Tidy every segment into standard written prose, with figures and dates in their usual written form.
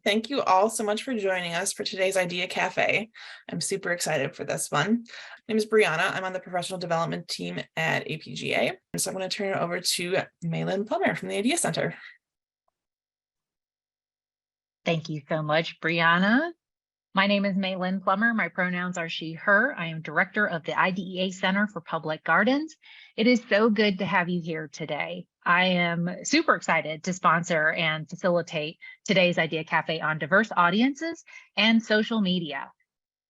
Thank you all so much for joining us for today's Idea Cafe. I'm super excited for this one. My name is Brianna. I'm on the professional development team at APGA. So I'm going to turn it over to Maylin Plummer from the Idea Center. Thank you so much, Brianna. My name is Maylin Plummer. My pronouns are she, her. I am director of the IDEA Center for Public Gardens. It is so good to have you here today. I am super excited to sponsor and facilitate today's Idea Cafe on diverse audiences and social media.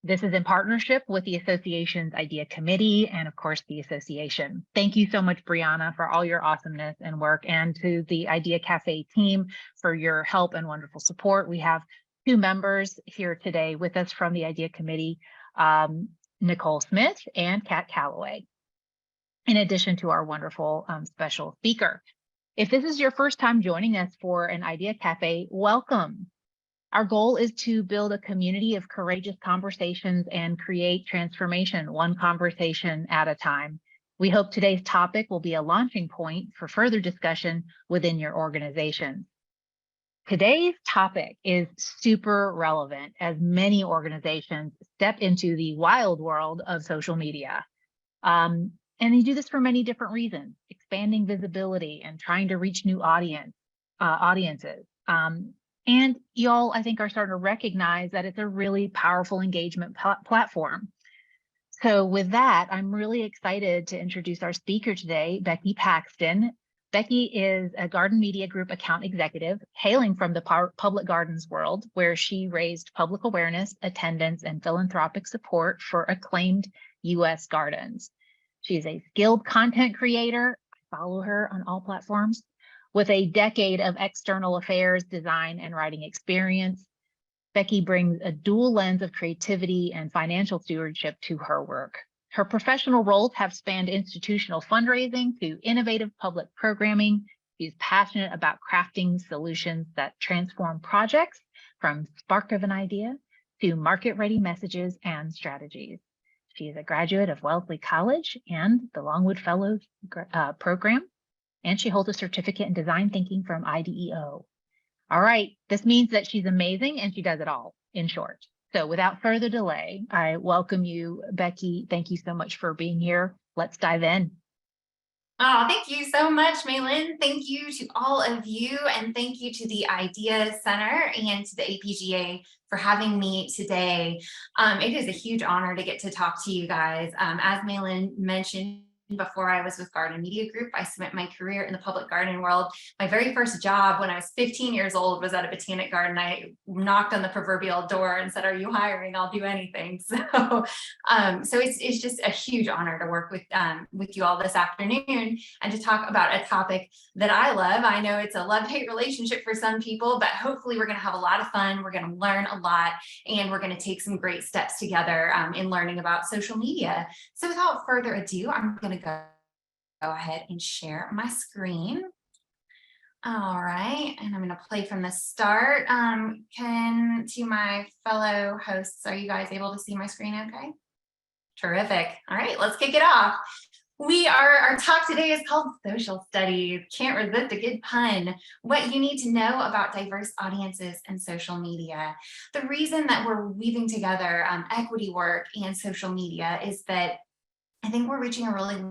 This is in partnership with the association's Idea Committee and, of course, the association. Thank you so much, Brianna, for all your awesomeness and work, and to the Idea Cafe team for your help and wonderful support. We have two members here today with us from the Idea Committee, Nicole Smith and Kat Calloway, in addition to our wonderful special speaker. If this is your first time joining us for an Idea Cafe, welcome. Our goal is to build a community of courageous conversations and create transformation, one conversation at a time. We hope today's topic will be a launching point for further discussion within your organization. Today's topic is super relevant as many organizations step into the wild world of social media. And they do this for many different reasons, expanding visibility and trying to reach new audiences. And y'all, I think, are starting to recognize that it's a really powerful engagement platform. So with that, I'm really excited to introduce our speaker today, Becky Paxton. Becky is a Garden Media Group account executive hailing from the public gardens world, where she raised public awareness, attendance, and philanthropic support for acclaimed U.S. gardens. She's a skilled content creator. I follow her on all platforms. With a decade of external affairs, design, and writing experience, Becky brings a dual lens of creativity and financial stewardship to her work. Her professional roles have spanned institutional fundraising to innovative public programming. She's passionate about crafting solutions that transform projects from spark of an idea to market-ready messages and strategies. She is a graduate of Wellesley College and the Longwood Fellows program, and she holds a certificate in design thinking from IDEO. All right, this means that she's amazing and she does it all, in short. So without further delay, I welcome you, Becky. Thank you so much for being here. Let's dive in. Oh, thank you so much, Maylin. Thank you to all of you, and thank you to the Idea Center and to the APGA for having me today. It is a huge honor to get to talk to you guys. As Maylin mentioned, before I was with Garden Media Group, I spent my career in the public garden world. My very first job when I was 15 years old was at a botanic garden. I knocked on the proverbial door and said, "Are you hiring? I'll do anything." So it's just a huge honor to work with you all this afternoon and to talk about a topic that I love. I know it's a love-hate relationship for some people, but hopefully we're going to have a lot of fun. We're going to learn a lot, and we're going to take some great steps together in learning about social media. So without further ado, I'm going to go ahead and share my screen. All right, and I'm going to play from the start. To my fellow hosts, are you guys able to see my screen okay? Terrific. All right, let's kick it off. Our talk today is called Social Studies. Can't resist a good pun. What you need to know about diverse audiences and social media. The reason that we're weaving together equity work and social media is that I think we're reaching a really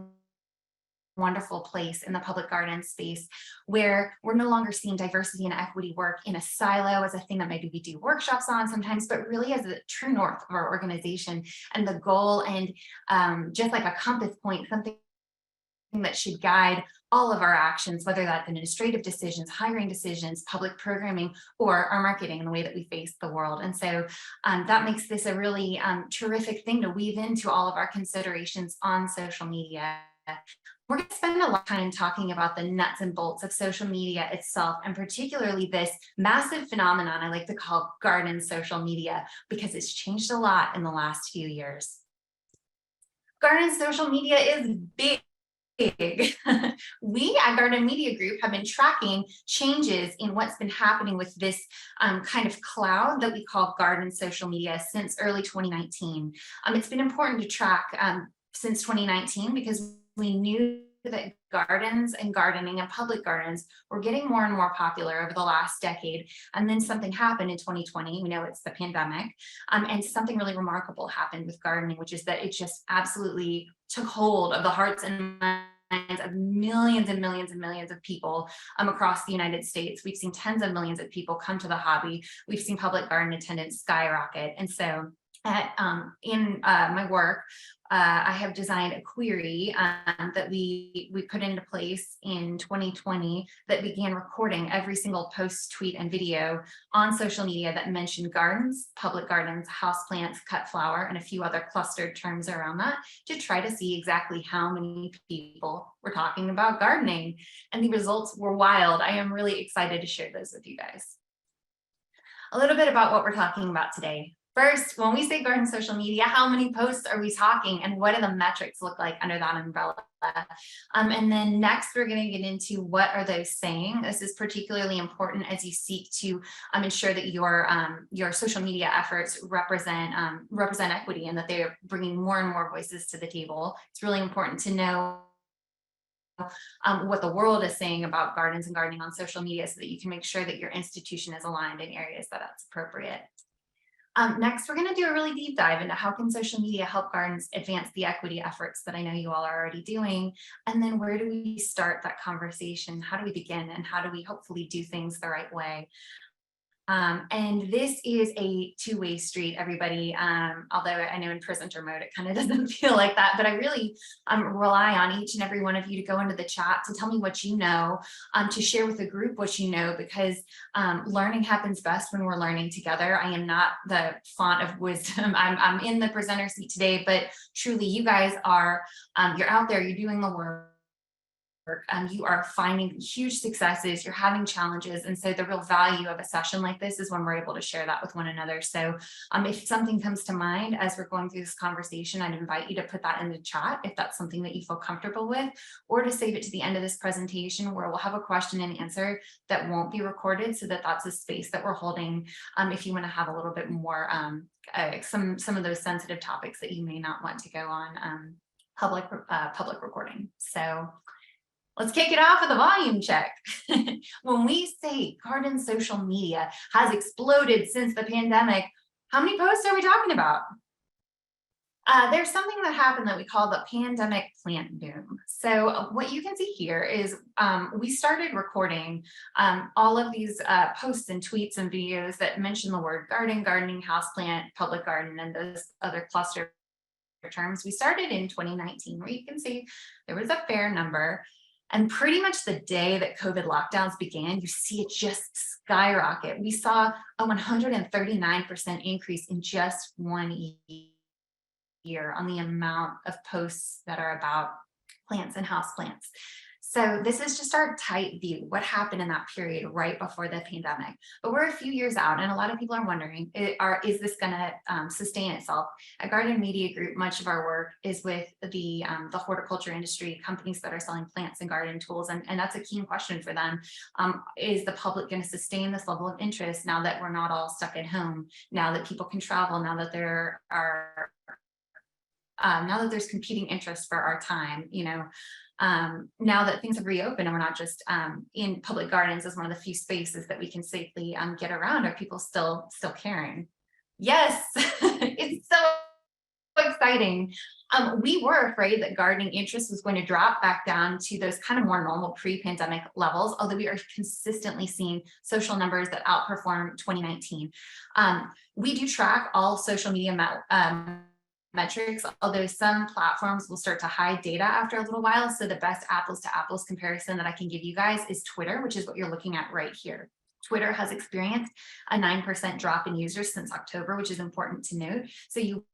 wonderful place in the public garden space where we're no longer seeing diversity and equity work in a silo as a thing that maybe we do workshops on sometimes, but really as a true north of our organization and the goal, and just like a compass point, something that should guide all of our actions, whether that's administrative decisions, hiring decisions, public programming, or our marketing and the way that we face the world. And so that makes this a really terrific thing to weave into all of our considerations on social media. We're going to spend a lot of time talking about the nuts and bolts of social media itself, and particularly this massive phenomenon I like to call garden social media, because it's changed a lot in the last few years. Garden social media is big. We at Garden Media Group have been tracking changes in what's been happening with this kind of cloud that we call garden social media since early 2019. It's been important to track since 2019 because we knew that gardens and gardening and public gardens were getting more and more popular over the last decade. And then something happened in 2020. We know it's the pandemic. And something really remarkable happened with gardening, which is that it just absolutely took hold of the hearts and minds of millions and millions and millions of people across the United States. We've seen tens of millions of people come to the hobby. We've seen public garden attendance skyrocket. And so in my work, I have designed a query that we put into place in 2020 that began recording every single post, tweet, and video on social media that mentioned gardens, public gardens, houseplants, cut flower, and a few other clustered terms around that to try to see exactly how many people were talking about gardening. And the results were wild. I am really excited to share those with you guys. A little bit about what we're talking about today. First, when we say garden social media, how many posts are we talking and what do the metrics look like under that umbrella? And then next, we're going to get into what are those saying. This is particularly important as you seek to ensure that your social media efforts represent equity and that they're bringing more and more voices to the table. It's really important to know what the world is saying about gardens and gardening on social media so that you can make sure that your institution is aligned in areas that that's appropriate. Next, we're going to do a really deep dive into how can social media help gardens advance the equity efforts that I know you all are already doing. And then where do we start that conversation? How do we begin? And how do we hopefully do things the right way? And this is a two-way street, everybody. Although I know in presenter mode, it kind of doesn't feel like that, but I really rely on each and every one of you to go into the chat to tell me what you know, to share with the group what you know, because learning happens best when we're learning together. I am not the font of wisdom. I'm in the presenter seat today, but truly you guys are, you're out there, you're doing the work. You are finding huge successes, you're having challenges. And so the real value of a session like this is when we're able to share that with one another. So if something comes to mind as we're going through this conversation, I'd invite you to put that in the chat if that's something that you feel comfortable with, or to save it to the end of this presentation where we'll have a question and answer that won't be recorded so that that's a space that we're holding if you want to have a little bit more, some of those sensitive topics that you may not want to go on public recording. So let's kick it off with a volume check. When we say garden social media has exploded since the pandemic, how many posts are we talking about? There's something that happened that we call the pandemic plant boom. So what you can see here is we started recording all of these posts and tweets and videos that mention the word garden, gardening, houseplant, public garden, and those other cluster terms. We started in 2019, where you can see there was a fair number. And pretty much the day that COVID lockdowns began, you see it just skyrocket. We saw a 139% increase in just 1 year on the amount of posts that are about plants and houseplants. So this is just our tight view, what happened in that period right before the pandemic. But we're a few years out, and a lot of people are wondering, is this going to sustain itself? At Garden Media Group, much of our work is with the horticulture industry, companies that are selling plants and garden tools, and that's a key question for them. Is the public going to sustain this level of interest now that we're not all stuck at home, now that people can travel, now that there are now that there's competing interests for our time, now that things have reopened and we're not just in public gardens as one of the few spaces that we can safely get around, are people still caring? Yes, it's so exciting. We were afraid that gardening interest was going to drop back down to those kind of more normal pre-pandemic levels, although we are consistently seeing social numbers that outperform 2019. We do track all social media metrics, although some platforms will start to hide data after a little while. So the best apples to apples comparison that I can give you guys is Twitter, which is what you're looking at right here. Twitter has experienced a 9% drop in users since October, which is important to note. So you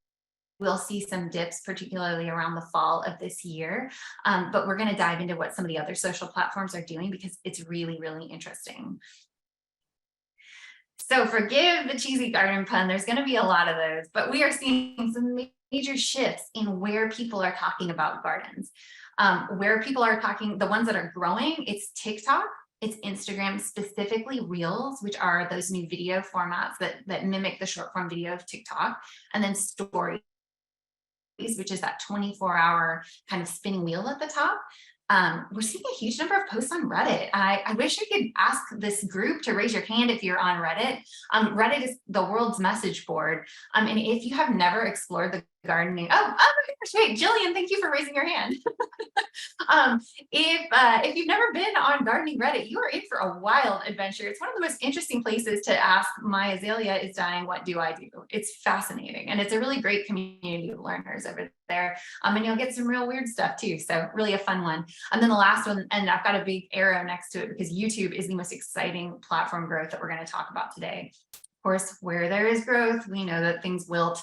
will see some dips, particularly around the fall of this year. But we're going to dive into what some of the other social platforms are doing because it's really, really interesting. So forgive the cheesy garden pun, there's going to be a lot of those, but we are seeing some major shifts in where people are talking about gardens. Where people are talking, the ones that are growing, it's TikTok, it's Instagram, specifically Reels, which are those new video formats that mimic the short form video of TikTok, and then Stories, which is that 24-hour kind of spinning wheel at the top. we're seeing a huge number of posts on Reddit. I wish I could ask this group to raise your hand if you're on Reddit. Reddit is the world's message board. And if you have never explored the gardening, oh my gosh, wait, Jillian, thank you for raising your hand. If you've never been on gardening Reddit, you are in for a wild adventure. It's one of the most interesting places to ask, my azalea is dying, what do I do? It's fascinating. And it's a really great community of learners over there. And you'll get some real weird stuff too. So really a fun one. And then the last one, and I've got a big arrow next to it because YouTube is the most exciting platform growth that we're going to talk about today. Of course, where there is growth, we know that things wilt.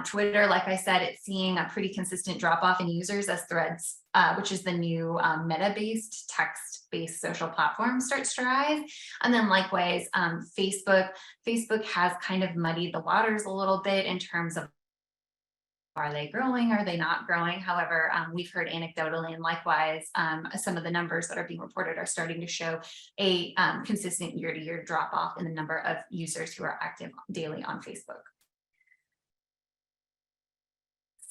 Twitter, like I said, it's seeing a pretty consistent drop off in users as Threads, which is the new meta-based, text-based social platform, starts to rise. And then likewise, Facebook has kind of muddied the waters a little bit in terms of, are they growing? Are they not growing? However, we've heard anecdotally and likewise, some of the numbers that are being reported are starting to show a consistent year-to-year drop off in the number of users who are active daily on Facebook.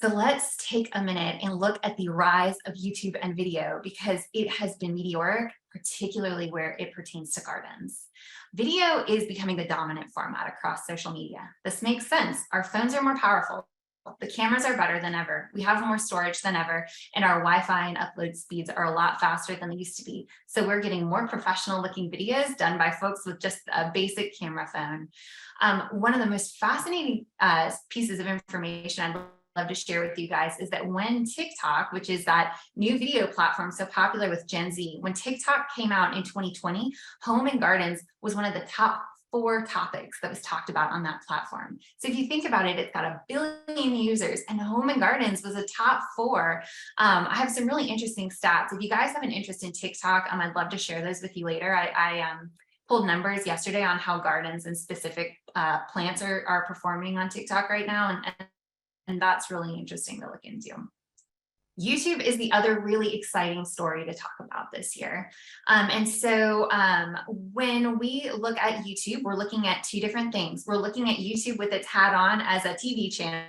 So let's take a minute and look at the rise of YouTube and video because it has been meteoric, particularly where it pertains to gardens. Video is becoming the dominant format across social media. This makes sense. Our phones are more powerful. The cameras are better than ever. We have more storage than ever, and our Wi-Fi and upload speeds are a lot faster than they used to be. So we're getting more professional looking videos done by folks with just a basic camera phone. One of the most fascinating pieces of information I'd love to share with you guys is that when TikTok, which is that new video platform so popular with Gen Z, when TikTok came out in 2020, home and gardens was one of the top 4 topics that was talked about on that platform. So if you think about it, it's got 1 billion users and home and gardens was a top 4. I have some really interesting stats. If you guys have an interest in TikTok, I'd love to share those with you later. I pulled numbers yesterday on how gardens and specific plants are performing on TikTok right now. And that's really interesting to look into. YouTube is the other really exciting story to talk about this year. When we look at YouTube, we're looking at 2 different things. We're looking at YouTube with its hat on as a TV channel,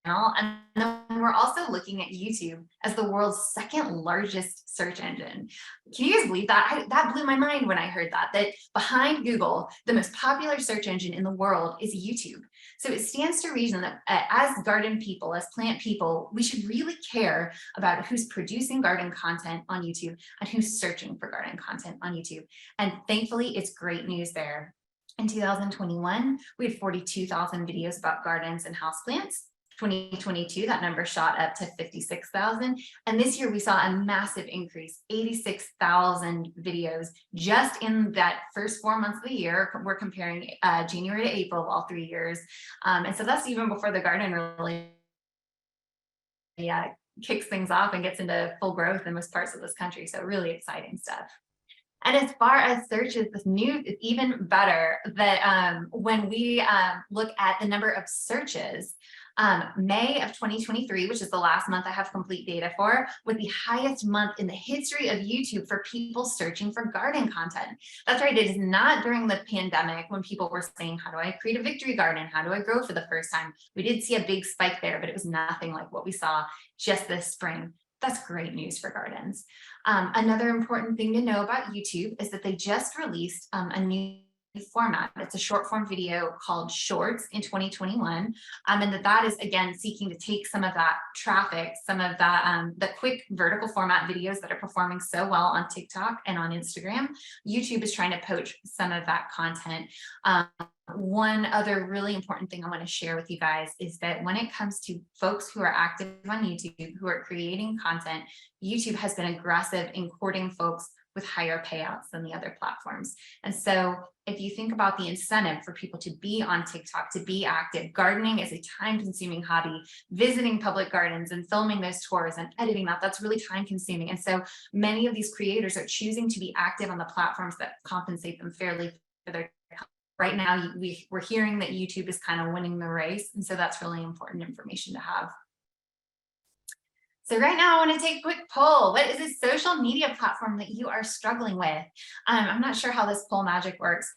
and then we're also looking at YouTube as the world's 2nd largest search engine. Can you guys believe that? That blew my mind when I heard that behind Google, the most popular search engine in the world is YouTube. So it stands to reason that as garden people, as plant people, we should really care about who's producing garden content on YouTube and who's searching for garden content on YouTube. And thankfully, it's great news there. In 2021, we had 42,000 videos about gardens and houseplants. 2022, that number shot up to 56,000. And this year we saw a massive increase, 86,000 videos just in that first 4 months of the year. We're comparing January to April, all 3 years. And so that's even before the garden really kicks things off and gets into full growth in most parts of this country. So really exciting stuff. And as far as searches, this news is even better that when we look at the number of searches, May of 2023, which is the last month I have complete data for, was the highest month in the history of YouTube for people searching for garden content. That's right, it is not during the pandemic when people were saying, how do I create a victory garden? How do I grow for the first time? We did see a big spike there, but it was nothing like what we saw just this spring. That's great news for gardens. Another important thing to know about YouTube is that they just released a new format. It's a short form video called Shorts in 2021. And that is, again, seeking to take some of that traffic, some of that, the quick vertical format videos that are performing so well on TikTok and on Instagram. YouTube is trying to poach some of that content. One other really important thing I want to share with you guys is that when it comes to folks who are active on YouTube, who are creating content, YouTube has been aggressive in courting folks with higher payouts than the other platforms. And so if you think about the incentive for people to be on TikTok, to be active, gardening is a time-consuming hobby. Visiting public gardens and filming those tours and editing that's really time-consuming. And so many of these creators are choosing to be active on the platforms that compensate them fairly for their time. Right now, we're hearing that YouTube is kind of winning the race. And so that's really important information to have. So right now I want to take a quick poll. What is a social media platform that you are struggling with? I'm not sure how this poll magic works,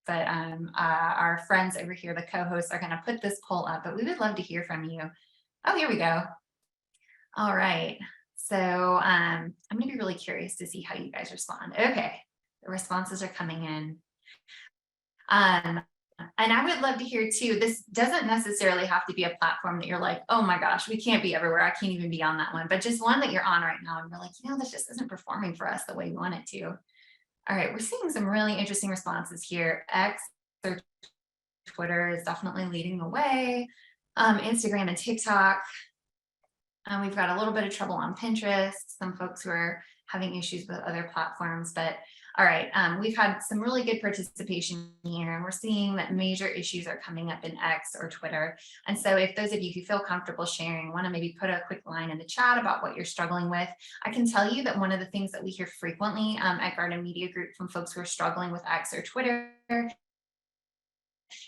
but our friends over here, the co-hosts, are going to put this poll up, but we would love to hear from you. Oh, here we go. All right. So I'm going to be really curious to see how you guys respond. Okay, the responses are coming in. And I would love to hear too, this doesn't necessarily have to be a platform that you're like, oh my gosh, we can't be everywhere. I can't even be on that one, but just one that you're on right now. And you're like, this just isn't performing for us the way we want it to. All right, we're seeing some really interesting responses here. X or Twitter is definitely leading the way. Instagram and TikTok. We've got a little bit of trouble on Pinterest. Some folks who are having issues with other platforms, but all right, we've had some really good participation here, and we're seeing that major issues are coming up in X or Twitter. And so if those of you who feel comfortable sharing want to maybe put a quick line in the chat about what you're struggling with, I can tell you that one of the things that we hear frequently at Garden Media Group from folks who are struggling with X or Twitter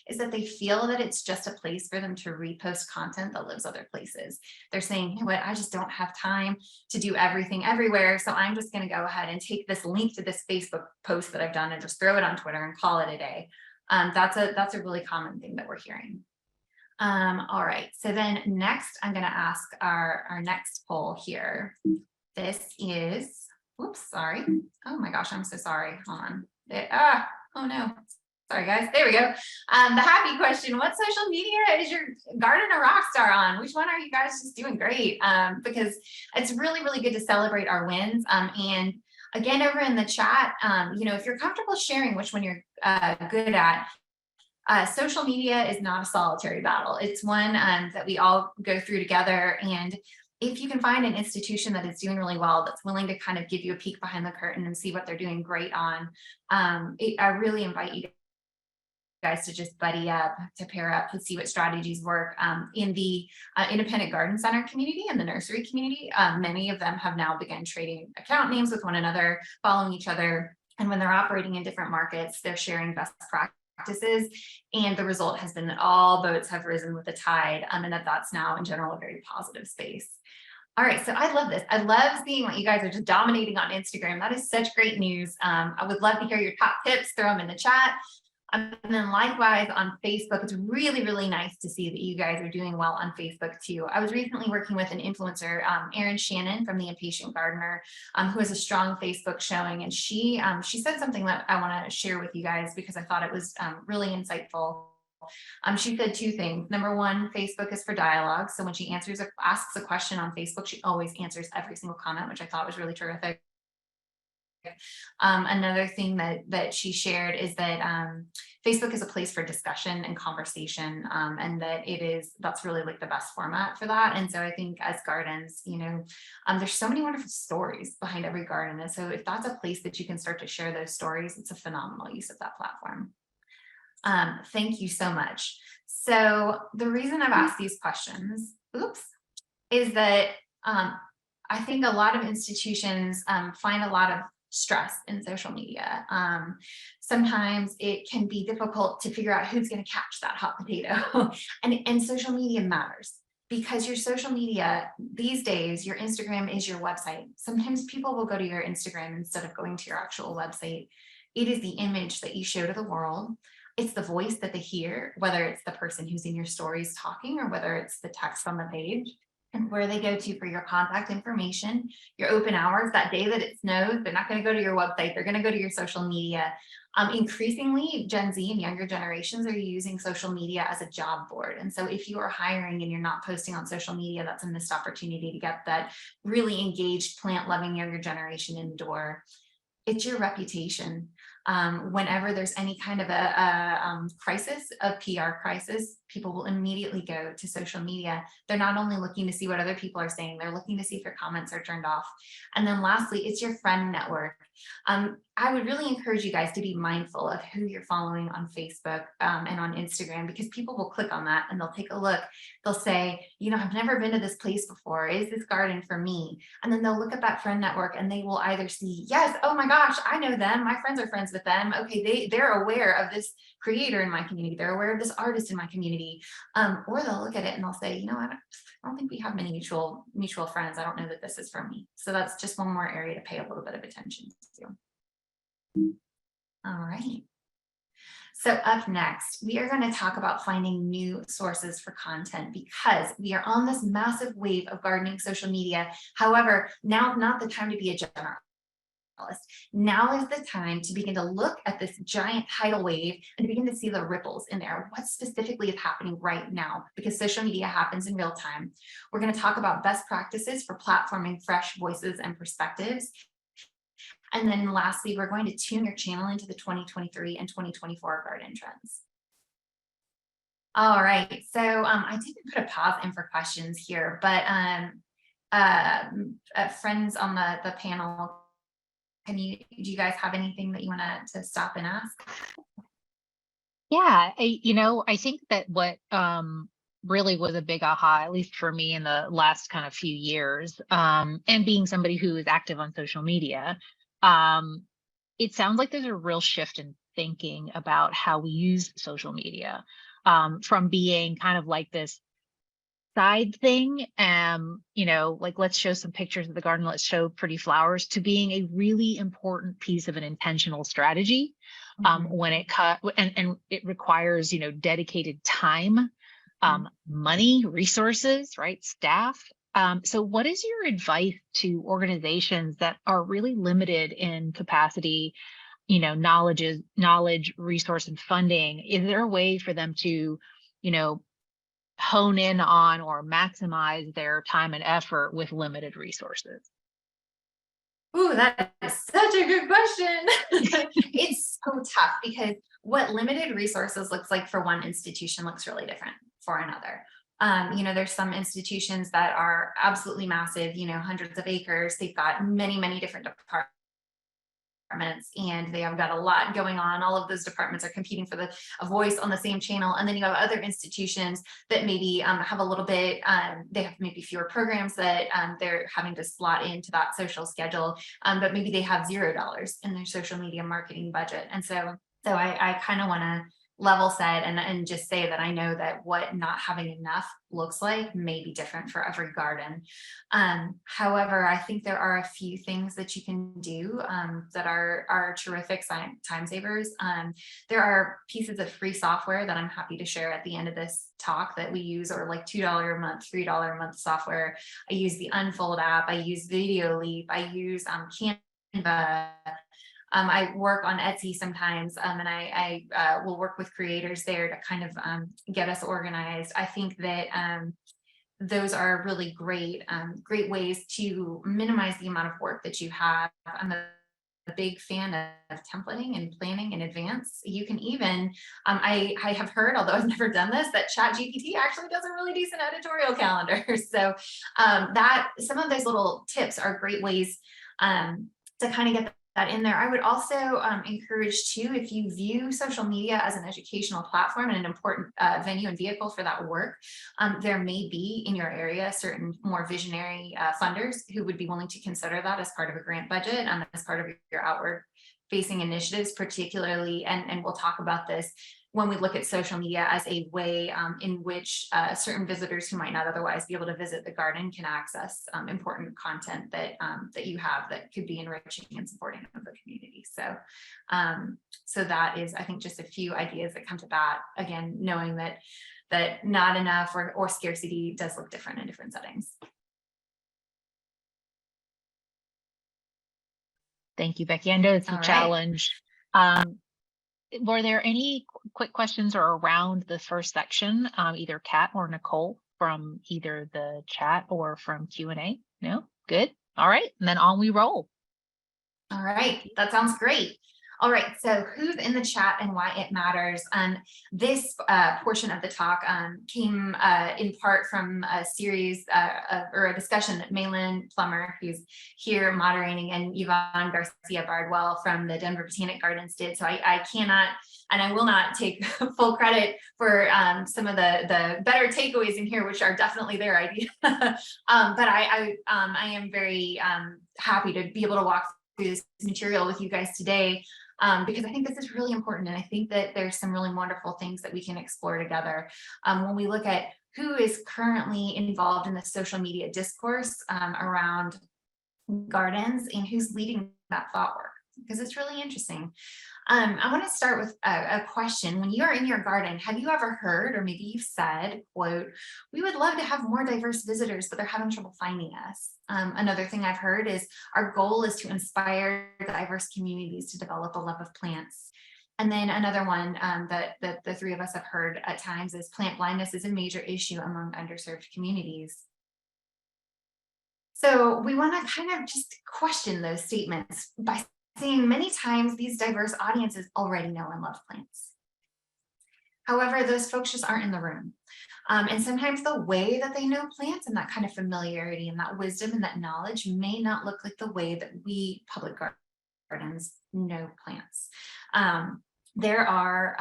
is that they feel that it's just a place for them to repost content that lives other places. They're saying, you know what, I just don't have time to do everything everywhere. So I'm just going to go ahead and take this link to this Facebook post that I've done and just throw it on Twitter and call it a day. That's a really common thing that we're hearing. All right, so then next I'm going to ask our next poll here. This is, oops, sorry. Oh my gosh, I'm so sorry. Hold on. Oh no. Sorry guys, there we go. The happy question, what social media is your garden a rock star on? Which one are you guys just doing great? Because it's really, really good to celebrate our wins. And again, over in the chat, if you're comfortable sharing which one you're good at, social media is not a solitary battle. It's one that we all go through together. And if you can find an institution that is doing really well, that's willing to kind of give you a peek behind the curtain and see what they're doing great on, I really invite you guys to just buddy up, to pair up, to see what strategies work. In the independent garden center community and the nursery community, many of them have now begun trading account names with one another, following each other. And when they're operating in different markets, they're sharing best practices. And the result has been that all boats have risen with the tide, and that's now in general a very positive space. All right, so I love this. I love seeing what you guys are just dominating on Instagram. That is such great news. I would love to hear your top tips, throw them in the chat. And then likewise on Facebook, it's really, really nice to see that you guys are doing well on Facebook too. I was recently working with an influencer, Erin Shannon from The Impatient Gardener, who has a strong Facebook showing. And she said something that I want to share with you guys because I thought it was really insightful. She said two things. Number one, Facebook is for dialogue. So when she asks a question on Facebook, she always answers every single comment, which I thought was really terrific. Another thing that she shared is that Facebook is a place for discussion and conversation, and that that's really like the best format for that. And so I think as gardens, there's so many wonderful stories behind every garden. And so if that's a place that you can start to share those stories, it's a phenomenal use of that platform. Thank you so much. So the reason I've asked these questions, is that I think a lot of institutions find a lot of stress in social media. Sometimes it can be difficult to figure out who's going to catch that hot potato. and social media matters, because your social media these days, your Instagram is your website. Sometimes people will go to your Instagram instead of going to your actual website. It is the image that you show to the world. It's the voice that they hear, whether it's the person who's in your stories talking or whether it's the text on the page. And where they go to for your contact information, your open hours, that day that it snows, they're not going to go to your website, they're going to go to your social media. Increasingly, Gen Z and younger generations are using social media as a job board. And so if you are hiring and you're not posting on social media, that's a missed opportunity to get that really engaged, plant-loving younger generation in the door. It's your reputation. Whenever there's any kind of a crisis, a PR crisis, people will immediately go to social media. They're not only looking to see what other people are saying, they're looking to see if your comments are turned off. And then lastly, it's your friend network. I would really encourage you guys to be mindful of who you're following on Facebook and on Instagram, because people will click on that and they'll take a look. They'll say, I've never been to this place before. Is this garden for me? And then they'll look at that friend network and they will either see, yes, oh my gosh, I know them. My friends are friends with them. Okay, they're aware of this creator in my community. They're aware of this artist in my community. Or they'll look at it and they'll say, I don't think we have many mutual friends. I don't know that this is for me. So that's just one more area to pay a little bit of attention to. All right. So up next, we are going to talk about finding new sources for content because we are on this massive wave of gardening social media. However, now not the time to be a generalist. Now is the time to begin to look at this giant tidal wave and begin to see the ripples in there. What specifically is happening right now? Because social media happens in real time. We're going to talk about best practices for platforming fresh voices and perspectives. And then lastly, we're going to tune your channel into the 2023 and 2024 garden trends. All right, so I didn't put a pause in for questions here, but friends on the panel, do you guys have anything that you want to stop and ask? Yeah, I think that what really was a big aha, at least for me in the last kind of few years, and being somebody who is active on social media, it sounds like there's a real shift in thinking about how we use social media, from being kind of like this side thing, like let's show some pictures of the garden, let's show pretty flowers, to being a really important piece of an intentional strategy. When it and it requires, dedicated time, money, resources, right? Staff. So what is your advice to organizations that are really limited in capacity, knowledge, resource, and funding? Is there a way for them to, hone in on or maximize their time and effort with limited resources? Ooh, that is such a good question. It's so tough because what limited resources looks like for one institution looks really different for another. There's some institutions that are absolutely massive, hundreds of acres. They've got many, many different departments and they have got a lot going on. All of those departments are competing for a voice on the same channel. And then you have other institutions that maybe have a little bit, they have maybe fewer programs that they're having to slot into that social schedule, but maybe they have $0 in their social media marketing budget. And so I kind of want to level set and just say that I know that what not having enough looks like may be different for every garden. However, I think there are a few things that you can do that are terrific time savers. There are pieces of free software that I'm happy to share at the end of this talk that we use, or like $2 a month, $3 a month software. I use the Unfold app, I use Video Leap, I use Canva. I work on Etsy sometimes, and I will work with creators there to kind of get us organized. I think that those are really great ways to minimize the amount of work that you have. I'm a big fan of templating and planning in advance. You can even, I have heard, although I've never done this, that ChatGPT actually does a really decent editorial calendar. So that some of those little tips are great ways to kind of get that in there. I would also encourage too, if you view social media as an educational platform and an important venue and vehicle for that work, there may be in your area certain more visionary funders who would be willing to consider that as part of a grant budget, as part of your outward facing initiatives, particularly, and we'll talk about this when we look at social media as a way in which certain visitors who might not otherwise be able to visit the garden can access important content that you have that could be enriching and supporting of the community. So that is, I think, just a few ideas that come to that. Again, knowing that not enough or scarcity does look different in different settings. Thank you, Becky. I know it's a challenge. Were there any quick questions or around the first section, either Kat or Nicole, from either the chat or from Q&A? No? Good. All right. And then on we roll. All right. That sounds great. All right, so who's in the chat and why it matters. This portion of the talk came in part from a series or a discussion that Maylin Plummer, who's here moderating, and Yvonne Garcia Bardwell from the Denver Botanic Gardens did. So I cannot, and I will not take full credit for some of the better takeaways in here, which are definitely their idea. But I am very happy to be able to walk through this material with you guys today. Because I think this is really important. And I think that there's some really wonderful things that we can explore together. When we look at who is currently involved in the social media discourse around gardens and who's leading that thought work. because it's really interesting. I want to start with a question. When you are in your garden, have you ever heard, or maybe you've said, quote, "We would love to have more diverse visitors, but they're having trouble finding us." Another thing I've heard is, "Our goal is to inspire diverse communities to develop a love of plants." And then another one that the three of us have heard at times is, "Plant blindness is a major issue among underserved communities." So we want to kind of just question those statements by saying many times these diverse audiences already know and love plants. However, those folks just aren't in the room. And sometimes the way that they know plants and that kind of familiarity and that wisdom and that knowledge may not look like the way that we public gardens know plants. There are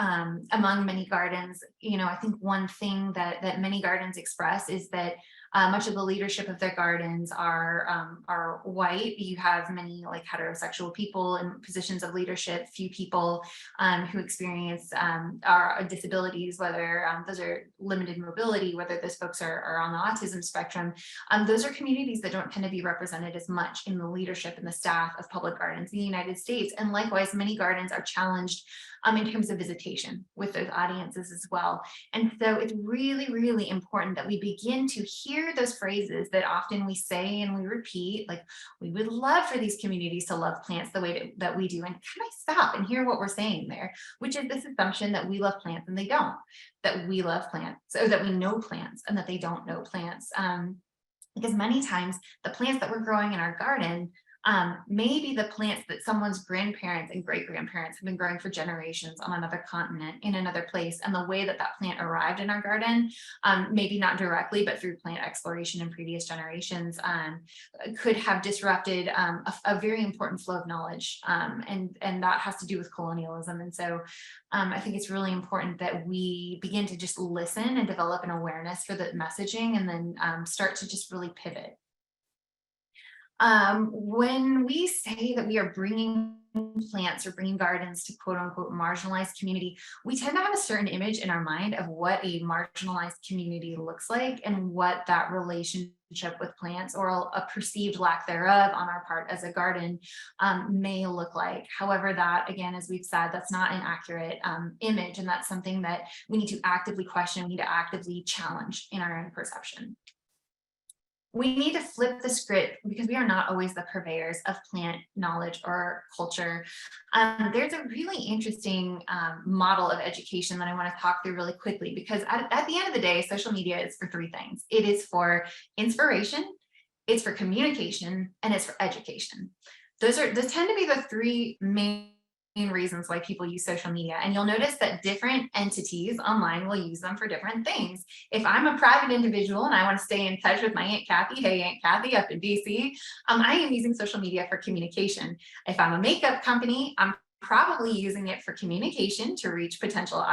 among many gardens, I think one thing that many gardens express is that much of the leadership of their gardens are white. You have many like heterosexual people in positions of leadership, few people who experience our disabilities, whether those are limited mobility, whether those folks are on the autism spectrum. Those are communities that don't tend to be represented as much in the leadership and the staff of public gardens in the United States. And likewise, many gardens are challenged in terms of visitation with those audiences as well. And so it's really, really important that we begin to hear those phrases that often we say and we repeat, like, "We would love for these communities to love plants the way that we do." And can I stop and hear what we're saying there, which is this assumption that we love plants and they don't, that we love plants, so that we know plants and that they don't know plants. Because many times the plants that we're growing in our garden may be the plants that someone's grandparents and great grandparents have been growing for generations on another continent, in another place. And the way that that plant arrived in our garden, maybe not directly, but through plant exploration in previous generations, could have disrupted a very important flow of knowledge. And that has to do with colonialism. And so I think it's really important that we begin to just listen and develop an awareness for the messaging, and then start to just really pivot. When we say that we are bringing plants or bringing gardens to quote unquote marginalized community, we tend to have a certain image in our mind of what a marginalized community looks like and what that relationship with plants, or a perceived lack thereof on our part as a garden, may look like. However, that, again, as we've said, that's not an accurate image, and that's something that we need to actively question, we need to actively challenge in our own perception. We need to flip the script because we are not always the purveyors of plant knowledge or culture. There's a really interesting model of education that I want to talk through really quickly, because at the end of the day, social media is for three things. It is for inspiration, it's for communication, and it's for education. Those tend to be the three main reasons why people use social media. And you'll notice that different entities online will use them for different things. If I'm a private individual and I want to stay in touch with my Aunt Kathy, hey Aunt Kathy up in DC, I am using social media for communication. If I'm a makeup company, I'm probably using it for communication to reach potential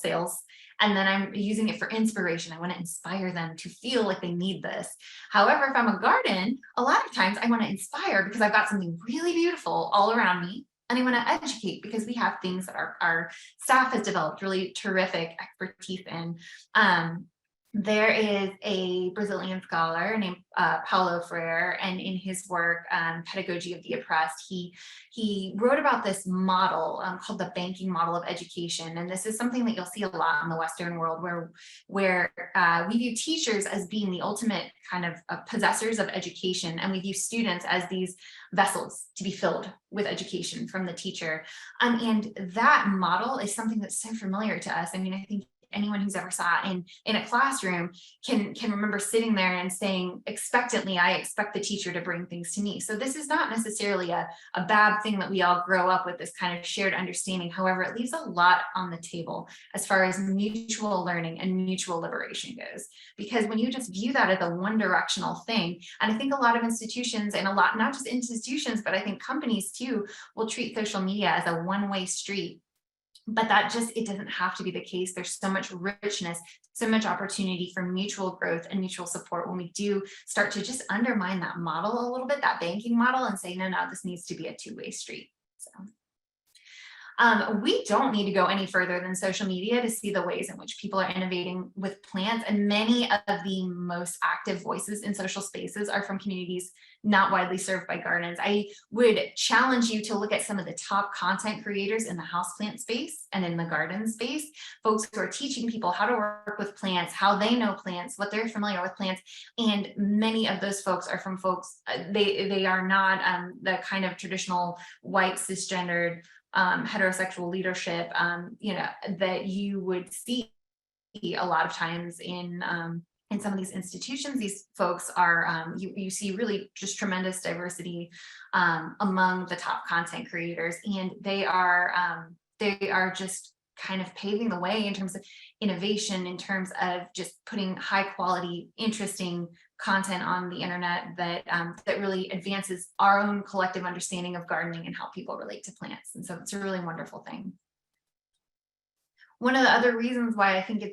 sales. And then I'm using it for inspiration. I want to inspire them to feel like they need this. However, if I'm a garden, a lot of times I want to inspire because I've got something really beautiful all around me. And I want to educate because we have things that our staff has developed really terrific expertise in. There is a Brazilian scholar named Paulo Freire, and in his work, Pedagogy of the Oppressed, he wrote about this model called the banking model of education. And this is something that you'll see a lot in the Western world, where we view teachers as being the ultimate kind of possessors of education, and we view students as these vessels to be filled with education from the teacher. And that model is something that's so familiar to us. I mean, I think anyone who's ever sat in a classroom can remember sitting there and saying expectantly, I expect the teacher to bring things to me. So this is not necessarily a bad thing that we all grow up with this kind of shared understanding. However, it leaves a lot on the table as far as mutual learning and mutual liberation goes. Because when you just view that as a one directional thing, and I think a lot of institutions, and not just institutions, but I think companies too, will treat social media as a one-way street. But it doesn't have to be the case. There's so much richness, so much opportunity for mutual growth and mutual support when we do start to just undermine that model a little bit, that banking model, and say, no, this needs to be a two-way street. So We don't need to go any further than social media to see the ways in which people are innovating with plants. And many of the most active voices in social spaces are from communities not widely served by gardens. I would challenge you to look at some of the top content creators in the houseplant space and in the garden space, folks who are teaching people how to work with plants, how they know plants, what they're familiar with plants. And many of those folks are from folks, they are not the kind of traditional white cisgendered heterosexual leadership, that you would see a lot of times in some of these institutions. These folks are, you see really just tremendous diversity among the top content creators, and they are just kind of paving the way in terms of innovation, in terms of just putting high quality, interesting content on the internet that that really advances our own collective understanding of gardening and how people relate to plants. And so it's a really wonderful thing. One of the other reasons why I think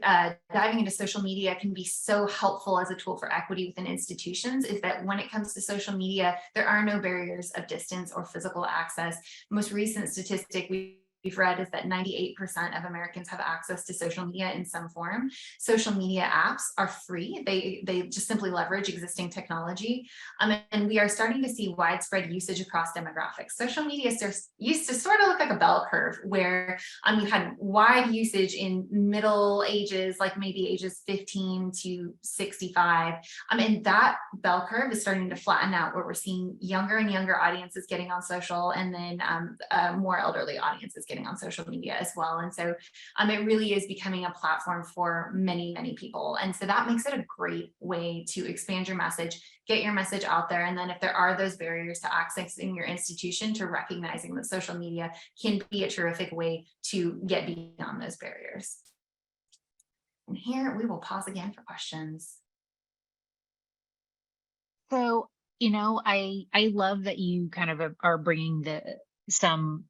diving into social media can be so helpful as a tool for equity within institutions is that when it comes to social media, there are no barriers of distance or physical access. Most recent statistic we've read is that 98% of Americans have access to social media in some form. Social media apps are free. They just simply leverage existing technology. And we are starting to see widespread usage across demographics. Social media used to sort of look like a bell curve where you had wide usage in middle ages, like maybe ages 15 to 65. And that bell curve is starting to flatten out, where we're seeing younger and younger audiences getting on social, and then more elderly audiences getting on social media as well. And so it really is becoming a platform for many, many people. And so that makes it a great way to expand your message, get your message out there. And then if there are those barriers to accessing your institution, to recognizing that social media can be a terrific way to get beyond those barriers. And here we will pause again for questions. So, I love that you kind of are bringing some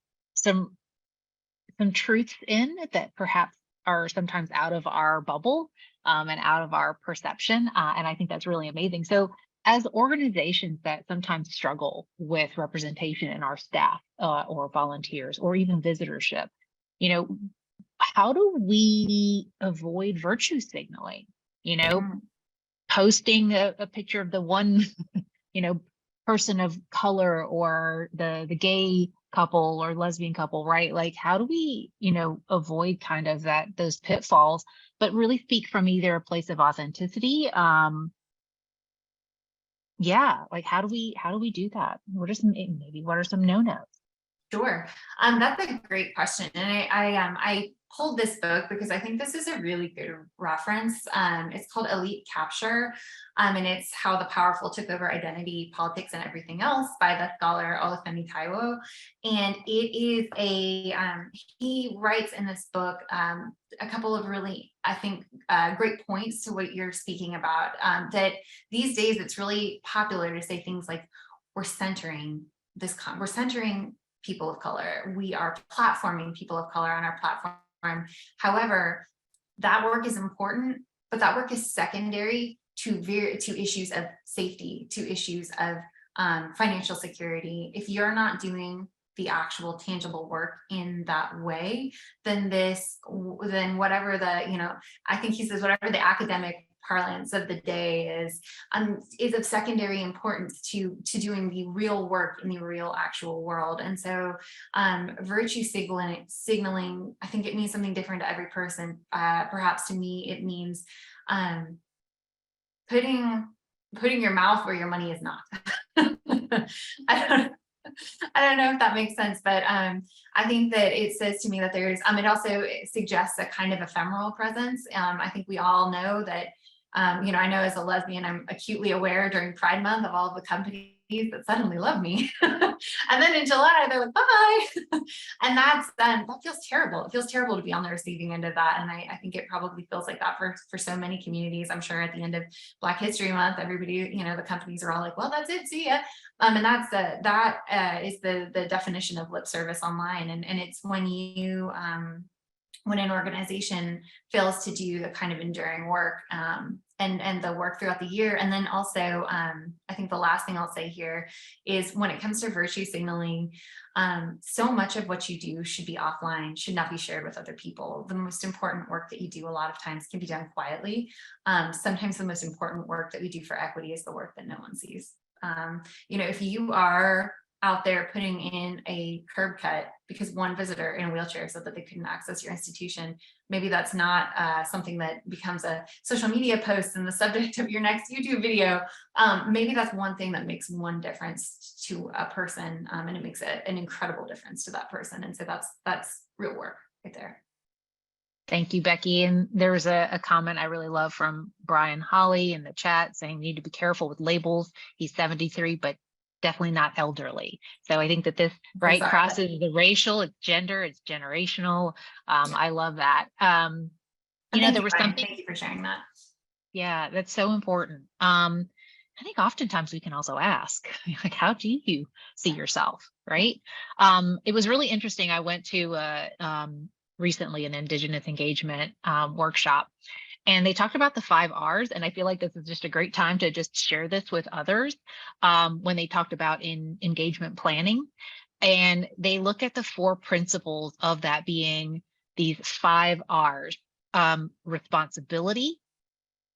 truths in that perhaps are sometimes out of our bubble and out of our perception. And I think that's really amazing. So as organizations that sometimes struggle with representation in our staff or volunteers or even visitorship, how do we avoid virtue signaling? Posting a picture of the one, person of color or the gay couple or lesbian couple, right? Like, how do we, avoid kind of those pitfalls, but really speak from either a place of authenticity? Like how do we do that? What are some no-nos? Sure. That's a great question. And I pulled this book because I think this is a really good reference. It's called Elite Capture. And it's How the Powerful Took Over Identity, Politics, and Everything Else by the scholar Olufemi Taiwo. And it is he writes in this book a couple of really, I think, great points to what you're speaking about, that these days it's really popular to say things like, we're centering people of color. We are platforming people of color on our platform. However, that work is important, but that work is secondary to issues of safety, to issues of financial security. If you're not doing the actual tangible work in that way, then whatever I think he says, whatever the academic parlance of the day is of secondary importance to doing the real work in the real actual world. And so virtue signaling, I think it means something different to every person. Perhaps to me, it means putting your mouth where your money is not. I don't know if that makes sense, but I think that it says to me that there's, it also suggests a kind of ephemeral presence. I think we all know that, I know as a lesbian, I'm acutely aware during Pride Month of all of the companies that suddenly love me. And then in July, they're like, bye. And that feels terrible. It feels terrible to be on the receiving end of that. And I think it probably feels like that for so many communities. I'm sure at the end of Black History Month, everybody, the companies are all like, well, that's it, see ya. And that is the definition of lip service online. And it's when when an organization fails to do the kind of enduring work and the work throughout the year. And then also, I think the last thing I'll say here is when it comes to virtue signaling, so much of what you do should be offline, should not be shared with other people. The most important work that you do a lot of times can be done quietly. Sometimes the most important work that we do for equity is the work that no one sees. If you are out there putting in a curb cut because one visitor in a wheelchair said that they couldn't access your institution, maybe that's not something that becomes a social media post and the subject of your next YouTube video. Maybe that's one thing that makes one difference to a person, and it makes an incredible difference to that person. And so that's real work right there. Thank you, Becky. And there was a comment I really love from Brian Holly in the chat saying, need to be careful with labels. He's 73, but definitely not elderly. So I think that this crosses the racial, it's gender, it's generational. I love that. There was something. Thank you for sharing that. Yeah, that's so important. I think oftentimes we can also ask, like, how do you see yourself, right? It was really interesting. I went to recently an Indigenous engagement workshop, and they talked about the 5 R's. And I feel like this is just a great time to just share this with others when they talked about in engagement planning. And they look at the 4 principles of that being these 5 R's: responsibility,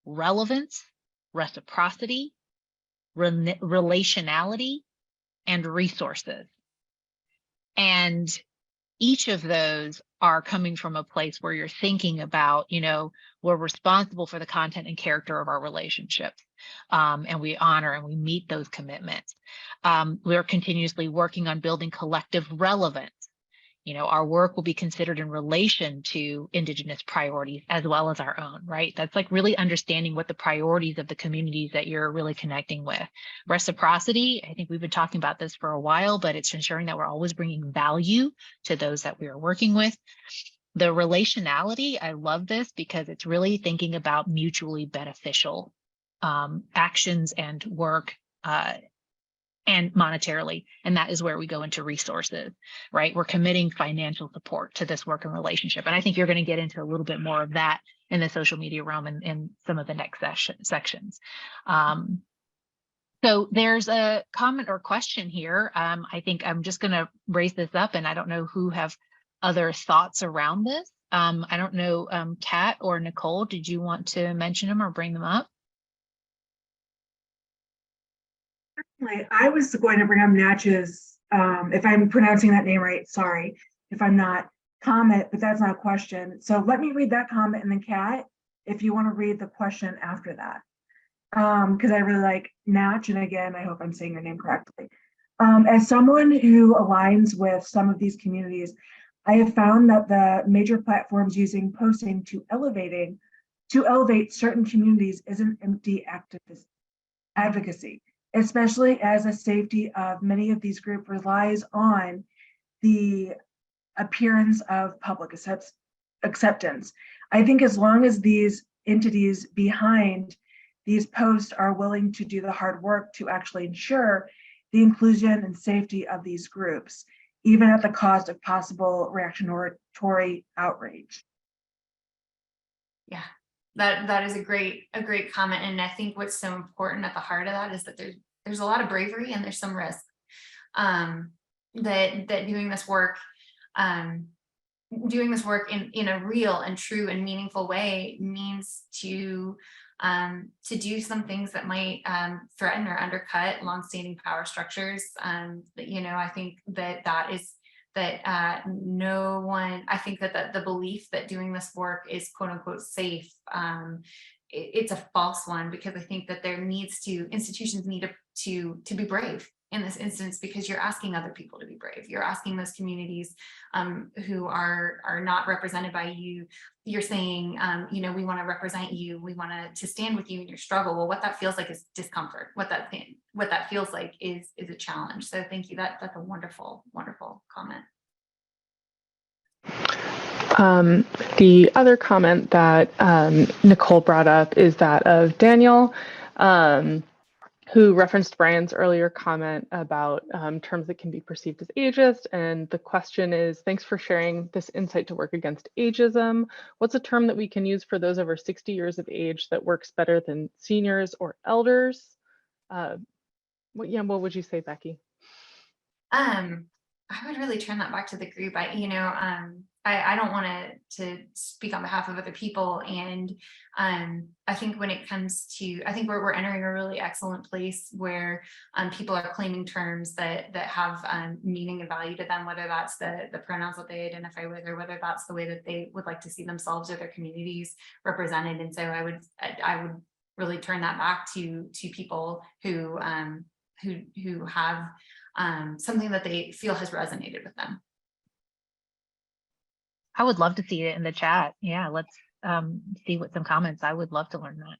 relevance, reciprocity, relationality, and resources. And each of those are coming from a place where you're thinking about, we're responsible for the content and character of our relationships, and we honor and we meet those commitments. We're continuously working on building collective relevance. Our work will be considered in relation to Indigenous priorities as well as our own, right? That's like really understanding what the priorities of the communities that you're really connecting with. Reciprocity, I think we've been talking about this for a while, but it's ensuring that we're always bringing value to those that we are working with. The relationality, I love this because it's really thinking about mutually beneficial actions and work and monetarily. And that is where we go into resources, right? We're committing financial support to this work and relationship. And I think you're going to get into a little bit more of that in the social media realm and in some of the next sections. So there's a comment or question here. I think I'm just going to raise this up, and I don't know who have other thoughts around this. I don't know, Kat or Nicole, did you want to mention them or bring them up? I was going to bring up Natch's, if I'm pronouncing that name right, sorry if I'm not, comment, but that's not a question. So let me read that comment, and then Kat, if you want to read the question after that. Because I really like Natch, and again, I hope I'm saying your name correctly. As someone who aligns with some of these communities, I have found that the major platforms using posting to elevate certain communities is an empty advocacy, especially as the safety of many of these groups relies on the appearance of public acceptance. I think as long as these entities behind these posts are willing to do the hard work to actually ensure the inclusion and safety of these groups, even at the cost of possible reactionary outrage. Yeah. That is a great comment. And I think what's so important at the heart of that is that there's a lot of bravery and there's some risk. That doing this work in a real and true and meaningful way means to do some things that might threaten or undercut longstanding power structures. I think I think that the belief that doing this work is quote unquote safe, it's a false one, because I think that institutions need to be brave in this instance, because you're asking other people to be brave. You're asking those communities who are not represented by you. You're saying, we want to represent you. We want to stand with you in your struggle. Well, what that feels like is discomfort. What that feels like is a challenge. So thank you. That's a wonderful, wonderful comment. The other comment that Nicole brought up is that of Daniel. who referenced Brian's earlier comment about terms that can be perceived as ageist. And the question is, thanks for sharing this insight to work against ageism. What's a term that we can use for those over 60 years of age that works better than seniors or elders? What would you say, Becky? I would really turn that back to the group. I don't want to speak on behalf of other people. And I think when it comes to, I think we're entering a really excellent place where people are claiming terms that have meaning and value to them, whether that's the pronouns that they identify with, or whether that's the way that they would like to see themselves or their communities represented. And so I would really turn that back to people who have something that they feel has resonated with them. I would love to see it in the chat. Yeah, let's see what some comments. I would love to learn that.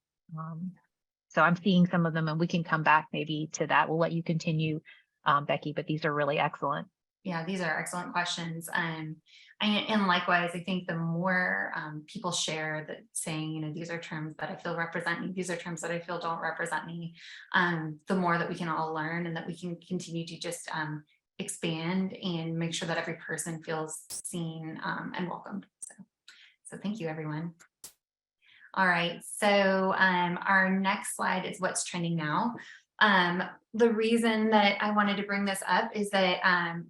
So I'm seeing some of them, and we can come back maybe to that. We'll let you continue, Becky, but these are really excellent. Yeah, these are excellent questions. And likewise, I think the more people share that saying, these are terms that I feel represent me, these are terms that I feel don't represent me, the more that we can all learn, and that we can continue to just expand and make sure that every person feels seen and welcomed. So thank you, everyone. All right, so our next slide is what's trending now. The reason that I wanted to bring this up is that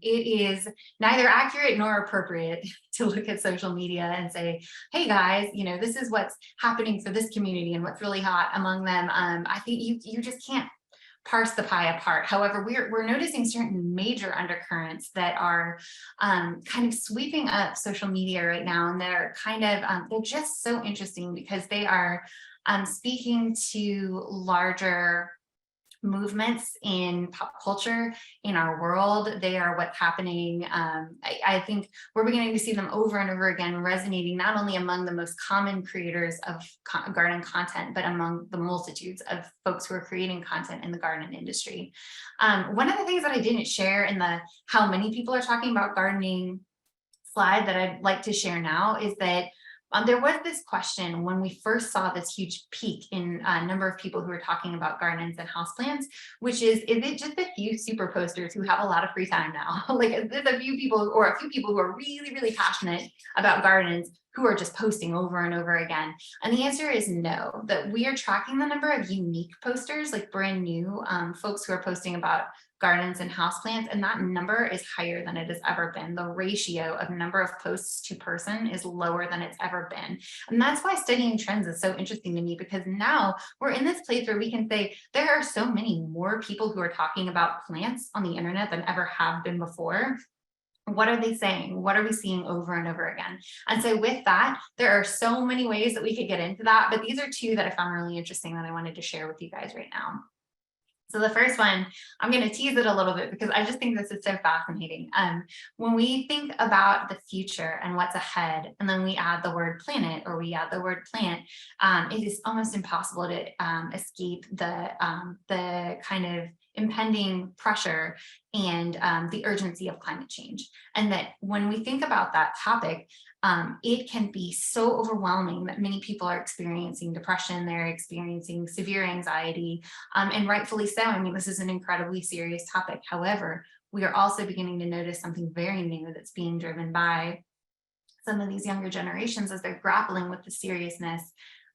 it is neither accurate nor appropriate to look at social media and say, hey guys, this is what's happening for this community and what's really hot among them. I think you just can't parse the pie apart. However, we're noticing certain major undercurrents that are kind of sweeping up social media right now, and they're they're just so interesting because they are speaking to larger movements in pop culture in our world. They are what's happening. I think we're beginning to see them over and over again, resonating not only among the most common creators of garden content, but among the multitudes of folks who are creating content in the garden industry. One of the things that I didn't share in the how many people are talking about gardening slide that I'd like to share now is that there was this question when we first saw this huge peak in number of people who were talking about gardens and houseplants, which is it just a few super posters who have a lot of free time now? Like, there's a few people who are really, really passionate about gardens who are just posting over and over again. And the answer is no, that we are tracking the number of unique posters, like brand new folks who are posting about gardens and houseplants, and that number is higher than it has ever been. The ratio of number of posts to person is lower than it's ever been. And that's why studying trends is so interesting to me, because now we're in this place where we can say there are so many more people who are talking about plants on the internet than ever have been before. What are they saying? What are we seeing over and over again? And so with that, there are so many ways that we could get into that, but these are two that I found really interesting that I wanted to share with you guys right now. So the first one, I'm going to tease it a little bit because I just think this is so fascinating. When we think about the future and what's ahead, and then we add the word planet or we add the word plant, it is almost impossible to escape the kind of impending pressure and the urgency of climate change. And that when we think about that topic, it can be so overwhelming that many people are experiencing depression, they're experiencing severe anxiety, and rightfully so. I mean, this is an incredibly serious topic. However, we are also beginning to notice something very new that's being driven by some of these younger generations as they're grappling with the seriousness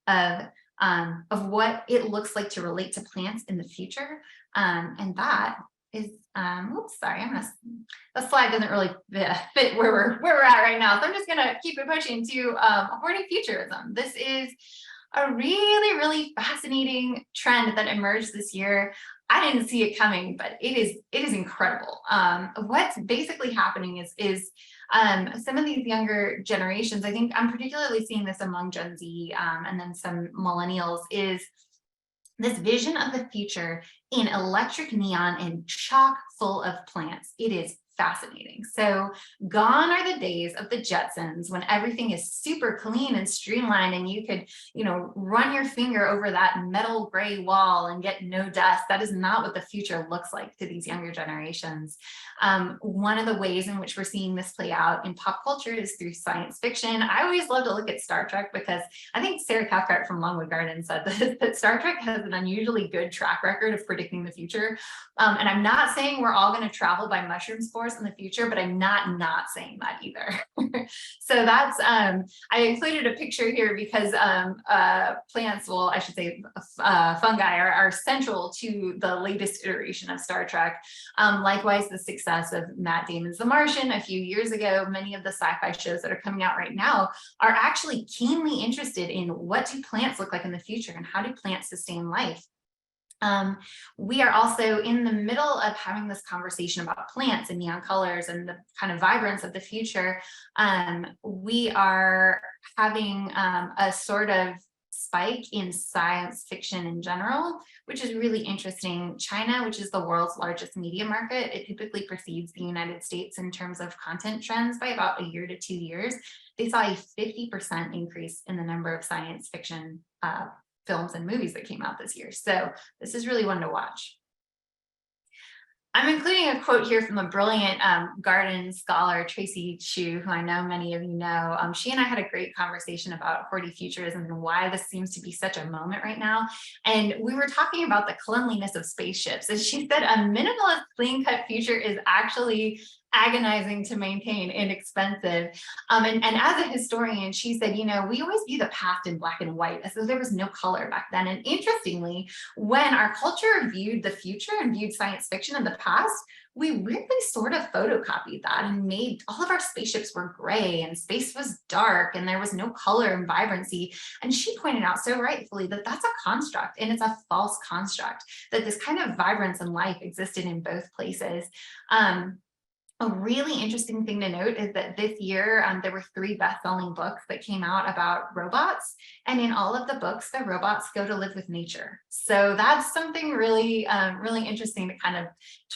of what it looks like to relate to plants in the future. And that is, oops, sorry, the slide doesn't really fit where we're at right now. So I'm just gonna keep it pushing to hoarding futurism. This is a really, really fascinating trend that emerged this year. I didn't see it coming, but it is incredible. What's basically happening is some of these younger generations, I think I'm particularly seeing this among Gen Z and then some millennials, is this vision of the future in electric neon and chock full of plants. It is fascinating. So gone are the days of the Jetsons when everything is super clean and streamlined and you could, run your finger over that metal gray wall and get no dust. That is not what the future looks like to these younger generations. One of the ways in which we're seeing this play out in pop culture is through science fiction. I always love to look at Star Trek because I think Sarah Cathcart from Longwood Gardens said that Star Trek has an unusually good track record of predicting the future. And I'm not saying we're all going to travel by mushroom spores in the future, but I'm not saying that either. So that's, I included a picture here because plants, well, I should say fungi are central to the latest iteration of Star Trek. Likewise, the success of Matt Damon's The Martian a few years ago, many of the sci-fi shows that are coming out right now are actually keenly interested in what do plants look like in the future and how do plants sustain life. We are also in the middle of having this conversation about plants and neon colors and the kind of vibrance of the future. We are having a sort of spike in science fiction in general, which is really interesting. China, which is the world's largest media market, it typically precedes the United States in terms of content trends by about a year to 2 years. They saw a 50% increase in the number of science fiction films and movies that came out this year. So this is really one to watch. I'm including a quote here from a brilliant garden scholar, Tracy Chu, who I know many of you know. She and I had a great conversation about hortifuturism and why this seems to be such a moment right now. And we were talking about the cleanliness of spaceships. And she said a minimalist, clean-cut future is actually agonizing to maintain, inexpensive. And as a historian, she said, we always view the past in black and white as though there was no color back then. And interestingly, when our culture viewed the future and viewed science fiction in the past, we really sort of photocopied that and made all of our spaceships were gray and space was dark and there was no color and vibrancy. And she pointed out so rightfully that that's a construct, and it's a false construct, that this kind of vibrance and life existed in both places. A really interesting thing to note is that this year, there were 3 best-selling books that came out about robots. And in all of the books, the robots go to live with nature. So that's something really, really interesting to kind of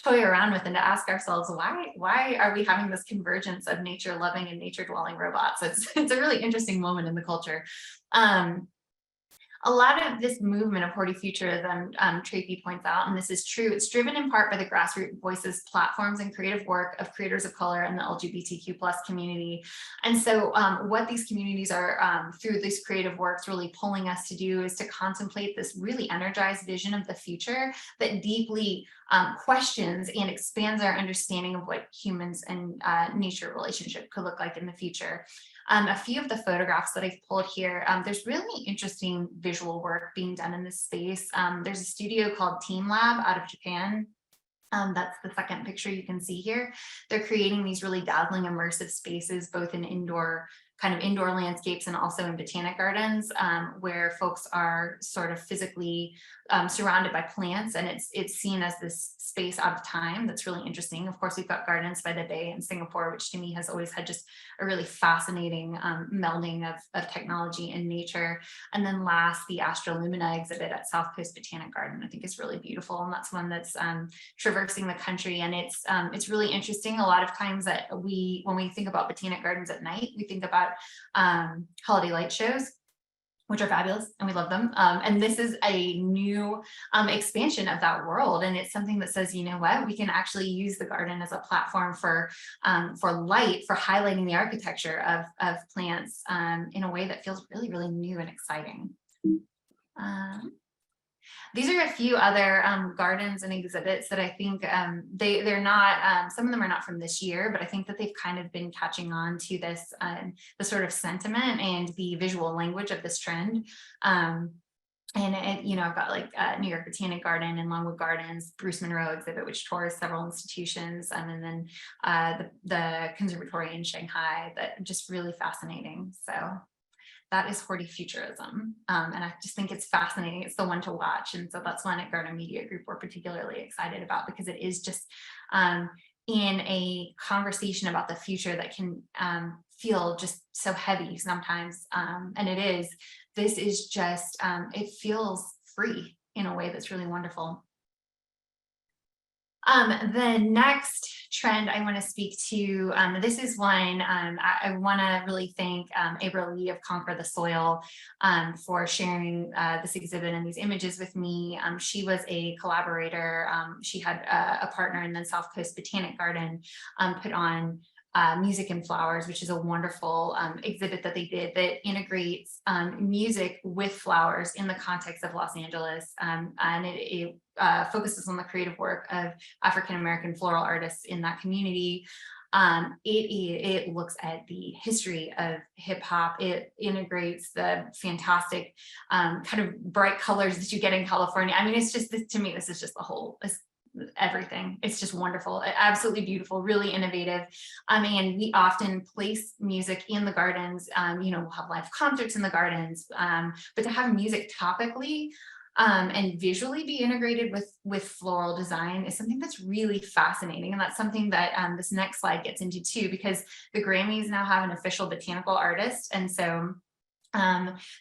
toy around with and to ask ourselves, why are we having this convergence of nature-loving and nature-dwelling robots? It's a really interesting moment in the culture. A lot of this movement of hortifuturism, Tracy points out, and this is true, it's driven in part by the grassroots voices, platforms, and creative work of creators of color and the LGBTQ+ community. And so what these communities are, through these creative works, really pulling us to do is to contemplate this really energized vision of the future that deeply questions and expands our understanding of what humans and nature relationship could look like in the future. A few of the photographs that I've pulled here, there's really interesting visual work being done in this space. There's a studio called Team Lab out of Japan. That's the second picture you can see here. They're creating these really dazzling immersive spaces, both in indoor landscapes and also in botanic gardens, where folks are sort of physically surrounded by plants, and it's seen as this space out of time that's really interesting. Of course, we've got Gardens by the Bay in Singapore, which to me has always had just a really fascinating melding of technology and nature. And then last, the Astrolumina exhibit at South Coast Botanic Garden, I think is really beautiful, and that's one that's traversing the country, and it's really interesting. A lot of times that when we think about botanic gardens at night, we think about holiday light shows, which are fabulous and we love them. And this is a new expansion of that world. And it's something that says, you know what, we can actually use the garden as a platform for light, for highlighting the architecture of plants in a way that feels really, really new and exciting. These are a few other gardens and exhibits that I think they're not, some of them are not from this year, but I think that they've kind of been catching on to this, the sort of sentiment and the visual language of this trend. And I've got like New York Botanic Garden and Longwood Gardens, Bruce Monroe exhibit, which tours several institutions, and then the conservatory in Shanghai, that just really fascinating. So that is hortifuturism. And I just think it's fascinating. It's the one to watch. And so that's one at Gardner Media Group we're particularly excited about, because it is just in a conversation about the future that can feel just so heavy sometimes. And it is, this is just, it feels free in a way that's really wonderful. The next trend I want to speak to, this is one I want to really thank April Lee of Conquer the Soil for sharing this exhibit and these images with me. She was a collaborator. She had a partner in the South Coast Botanic Garden put on Music and Flowers, which is a wonderful exhibit that they did that integrates music with flowers in the context of Los Angeles. And it focuses on the creative work of African-American floral artists in that community. It looks at the history of hip hop. It integrates the fantastic kind of bright colors that you get in California. I mean, it's just, to me, this is just the whole, everything. It's just wonderful, absolutely beautiful, really innovative. And we often place music in the gardens. We'll have live concerts in the gardens, but to have music topically and visually be integrated with floral design is something that's really fascinating. And that's something that this next slide gets into too, because the Grammys now have an official botanical artist. And so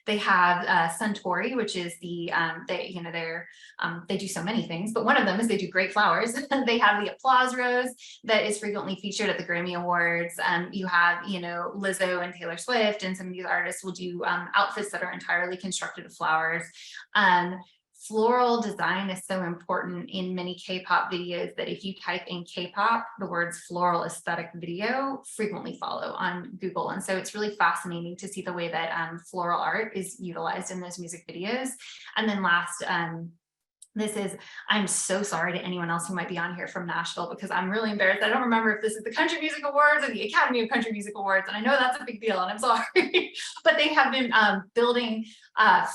they have Suntory, which is the they do so many things, but one of them is they do great flowers. They have the applause rose that is frequently featured at the Grammy Awards. You have Lizzo and Taylor Swift, and some of these artists will do outfits that are entirely constructed of flowers. Floral design is so important in many K-pop videos that if you type in K-pop, the words floral aesthetic video frequently follow on Google. And so it's really fascinating to see the way that floral art is utilized in those music videos. And then last, I'm so sorry to anyone else who might be on here from Nashville, because I'm really embarrassed. I don't remember if this is the Country Music Awards or the Academy of Country Music Awards. And I know that's a big deal, and I'm sorry, but they have been building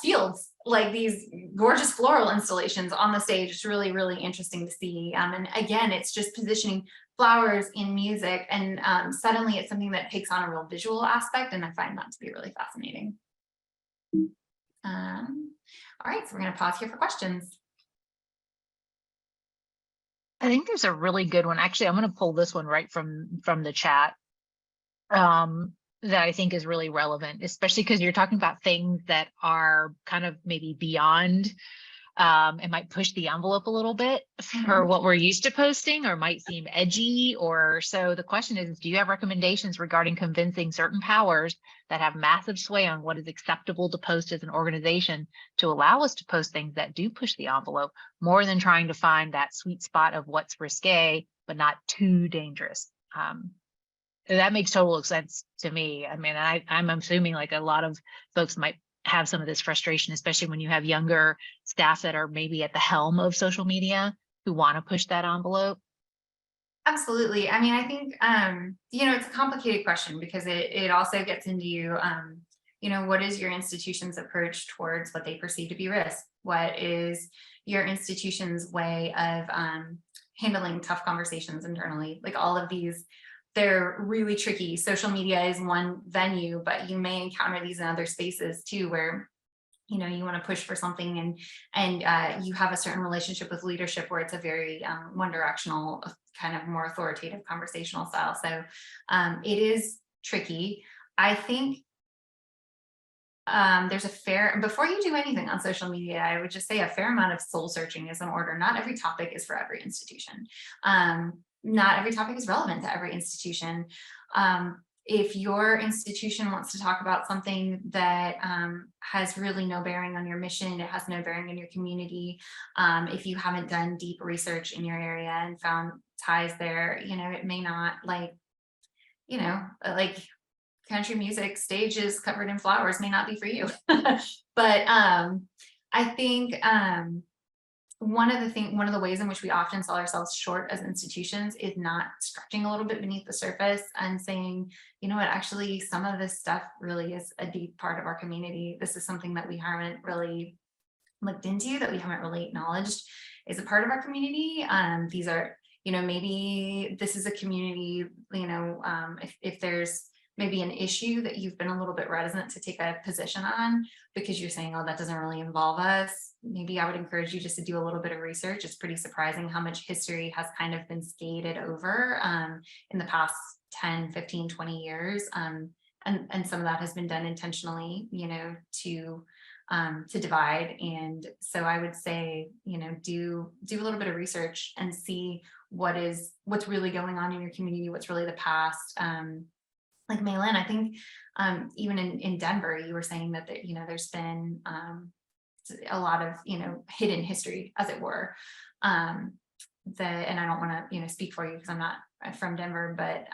fields like these gorgeous floral installations on the stage. It's really, really interesting to see. And again, it's just positioning flowers in music, and suddenly it's something that takes on a real visual aspect. And I find that to be really fascinating. All right, so we're going to pause here for questions. I think there's a really good one. Actually, I'm going to pull this one right from the chat that I think is really relevant, especially because you're talking about things that are kind of maybe beyond and might push the envelope a little bit for what we're used to posting, or might seem edgy. Or so the question is, do you have recommendations regarding convincing certain powers that have massive sway on what is acceptable to post as an organization to allow us to post things that do push the envelope, more than trying to find that sweet spot of what's risque but not too dangerous? That makes total sense to me. I mean, I'm assuming like a lot of folks might have some of this frustration, especially when you have younger staff that are maybe at the helm of social media who want to push that envelope. Absolutely. I mean, I think, it's a complicated question, because it also gets into, what is your institution's approach towards what they perceive to be risk? What is your institution's way of handling tough conversations internally? Like all of these, they're really tricky. Social media is one venue, but you may encounter these in other spaces too, where you want to push for something and you have a certain relationship with leadership where it's a very one directional, kind of more authoritative conversational style. So it is tricky. I think there's before you do anything on social media, I would just say a fair amount of soul searching is in order. Not every topic is for every institution. Not every topic is relevant to every institution. If your institution wants to talk about something that has really no bearing on your mission, it has no bearing in your community, if you haven't done deep research in your area and found ties there, it may not, like country music stages covered in flowers may not be for you. But I think one of the ways in which we often sell ourselves short as institutions is not scratching a little bit beneath the surface and saying, actually some of this stuff really is a deep part of our community. This is something that we haven't really looked into, that we haven't really acknowledged is a part of our community. These are, maybe this is a community, if there's maybe an issue that you've been a little bit reticent to take a position on because you're saying, oh, that doesn't really involve us. Maybe I would encourage you just to do a little bit of research. It's pretty surprising how much history has kind of been skated over in the past 10, 15, 20 years. And some of that has been done intentionally, to divide. And so I would say, do a little bit of research and see what's really going on in your community, what's really the past. Like Maylin, I think even in Denver, you were saying that there's been a lot of hidden history, as it were. And I don't want to speak for you because I'm not from Denver, but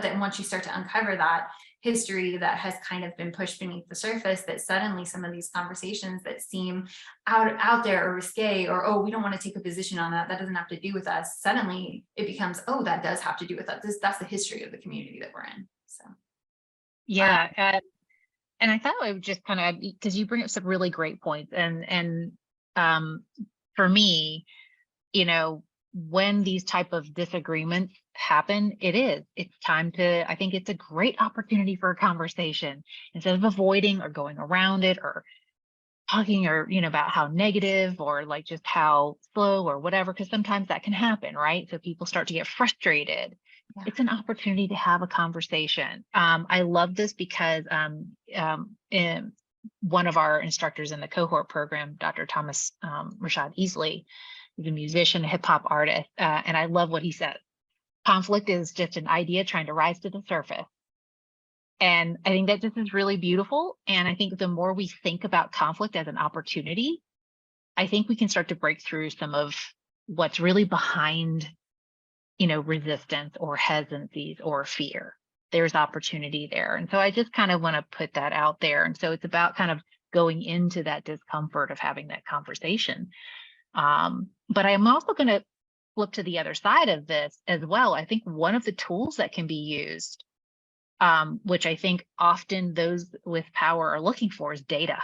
then once you start to uncover that history that has kind of been pushed beneath the surface, that suddenly some of these conversations that seem out there or risque, or we don't want to take a position on that doesn't have to do with us, suddenly it becomes, that does have to do with us. That's the history of the community that we're in. So yeah, and I thought I would just kind of, because you bring up some really great points, and for me, when these type of disagreements happen, it's time to, I think it's a great opportunity for a conversation instead of avoiding or going around it or talking or, about how negative or like just how slow or whatever, because sometimes that can happen, right? So people start to get frustrated. Yeah. It's an opportunity to have a conversation. I love this because in one of our instructors in the cohort program, Dr. Thomas Rashad Easley, he's a musician, a hip hop artist, and I love what he says. Conflict is just an idea trying to rise to the surface. And I think that this is really beautiful. And I think the more we think about conflict as an opportunity, I think we can start to break through some of what's really behind, resistance or hesitancies or fear. There's opportunity there. And so I just kind of want to put that out there. And so it's about kind of going into that discomfort of having that conversation. But I'm also going to flip to the other side of this as well. I think one of the tools that can be used, which I think often those with power are looking for, is data.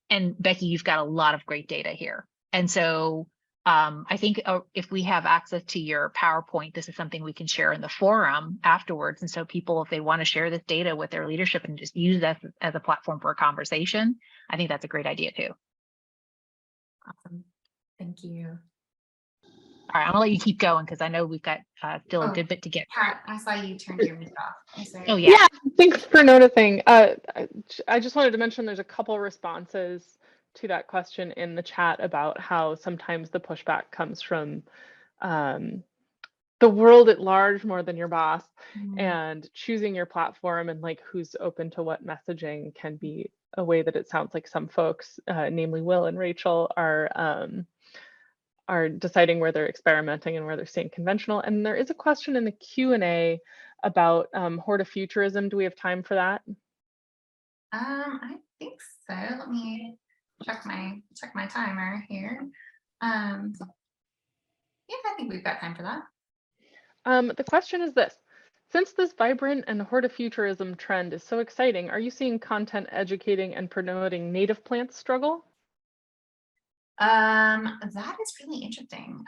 And Becky, you've got a lot of great data here. And so I think if we have access to your PowerPoint, this is something we can share in the forum afterwards. And so people, if they want to share this data with their leadership and just use that as a platform for a conversation, I think that's a great idea too. Awesome. Thank you. All right, I'm gonna let you keep going because I know we've got still a good bit to get. Kat, I saw you turned your mic off. Oh yeah. Yeah, thanks for noticing. I just wanted to mention there's a couple responses to that question in the chat about how sometimes the pushback comes from the world at large more than your boss, and choosing your platform and like who's open to what messaging can be a way that it sounds like some folks, namely Will and Rachel, are deciding where they're experimenting and where they're staying conventional. And there is a question in the Q&A about hortifuturism. Do we have time for that? I think so. Let me check my timer here. Yeah, I think we've got time for that. The question is this: since this vibrant and hortifuturism trend is so exciting, are you seeing content educating and promoting native plants struggle? That is really interesting.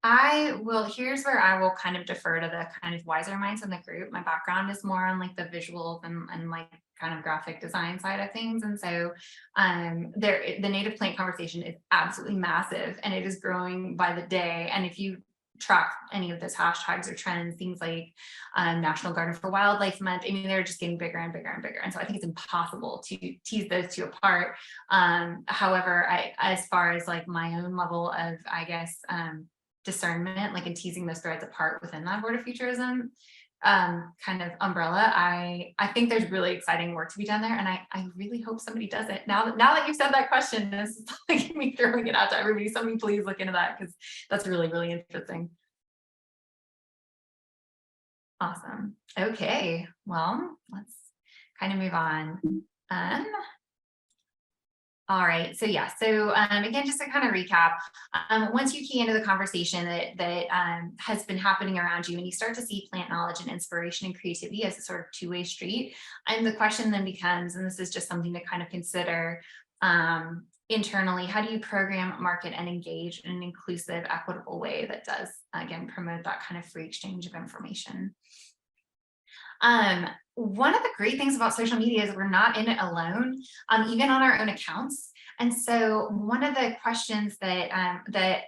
Here's where I will kind of defer to the kind of wiser minds in the group. My background is more on like the visuals and like kind of graphic design side of things. And so the native plant conversation is absolutely massive and it is growing by the day. And if you track any of those hashtags or trends, things like National Garden for Wildlife Month, I mean, they're just getting bigger and bigger and bigger. And so I think it's impossible to tease those two apart. However, as far as like my own level of, I guess, discernment, like in teasing those threads apart within that hortifuturism kind of umbrella, I think there's really exciting work to be done there. And I really hope somebody does it. Now that you've said that question, this is like me throwing it out to everybody. Somebody please look into that because that's really, really interesting. Awesome. Okay, well, let's kind of move on. All right, so yeah, so again, just to kind of recap, once you key into the conversation that has been happening around you and you start to see plant knowledge and inspiration and creativity as a sort of two-way street, and the question then becomes, and this is just something to kind of consider internally, how do you program, market, and engage in an inclusive, equitable way that does, again, promote that kind of free exchange of information? One of the great things about social media is we're not in it alone, even on our own accounts. And so one of the questions that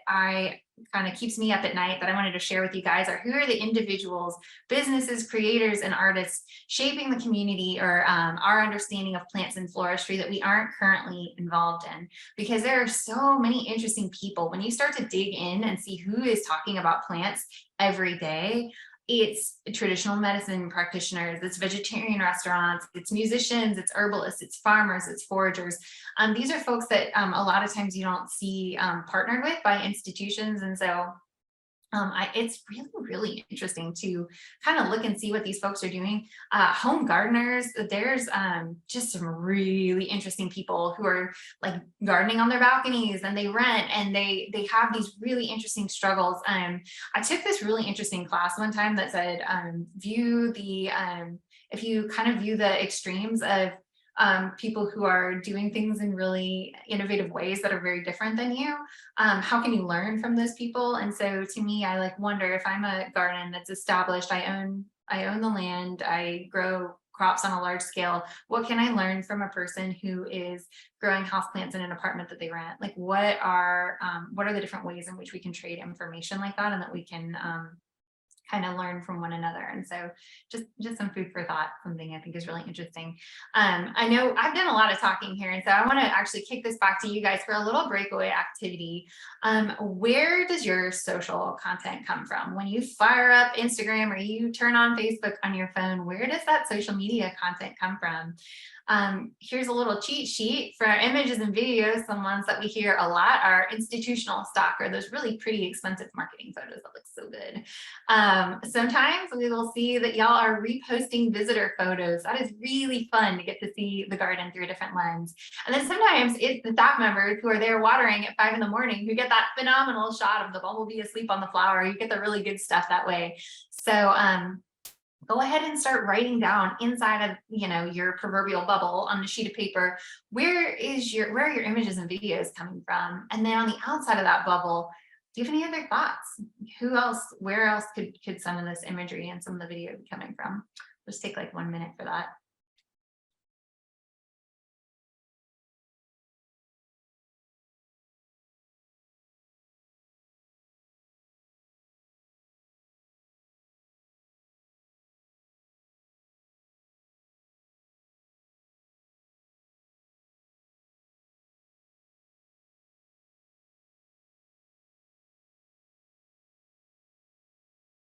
I kind of keeps me up at night that I wanted to share with you guys are, who are the individuals, businesses, creators, and artists shaping the community or our understanding of plants and floristry that we aren't currently involved in? Because there are so many interesting people. When you start to dig in and see who is talking about plants every day, it's traditional medicine practitioners, it's vegetarian restaurants, it's musicians, it's herbalists, it's farmers, it's foragers. These are folks that a lot of times you don't see partnered with by institutions. And so it's really, really interesting to kind of look and see what these folks are doing. Home gardeners, there's just some really interesting people who are like gardening on their balconies, and they rent, and they have these really interesting struggles. I took this really interesting class one time that said, if you kind of view the extremes of people who are doing things in really innovative ways that are very different than you, how can you learn from those people? And so to me, I like wonder, if I'm a garden that's established, I own the land, I grow crops on a large scale, what can I learn from a person who is growing houseplants in an apartment that they rent? Like, what are the different ways in which we can trade information like that, and that we can kind of learn from one another? And so just some food for thought, something I think is really interesting. I know I've done a lot of talking here, and so I want to actually kick this back to you guys for a little breakaway activity. Where does your social content come from? When you fire up Instagram or you turn on Facebook on your phone, where does that social media content come from? Here's a little cheat sheet for our images and videos. Some ones that we hear a lot are institutional stock, or those really pretty expensive marketing photos that look so good. Sometimes we will see that y'all are reposting visitor photos. That is really fun to get to see the garden through a different lens. And then sometimes it's the staff members who are there watering at 5 in the morning who get that phenomenal shot of the bumblebee asleep on the flower. You get the really good stuff that way. So go ahead and start writing down inside of your proverbial bubble on a sheet of paper, where are your images and videos coming from? And then on the outside of that bubble, do you have any other thoughts? Where else could some of this imagery and some of the video be coming from? Just take like 1 minute for that.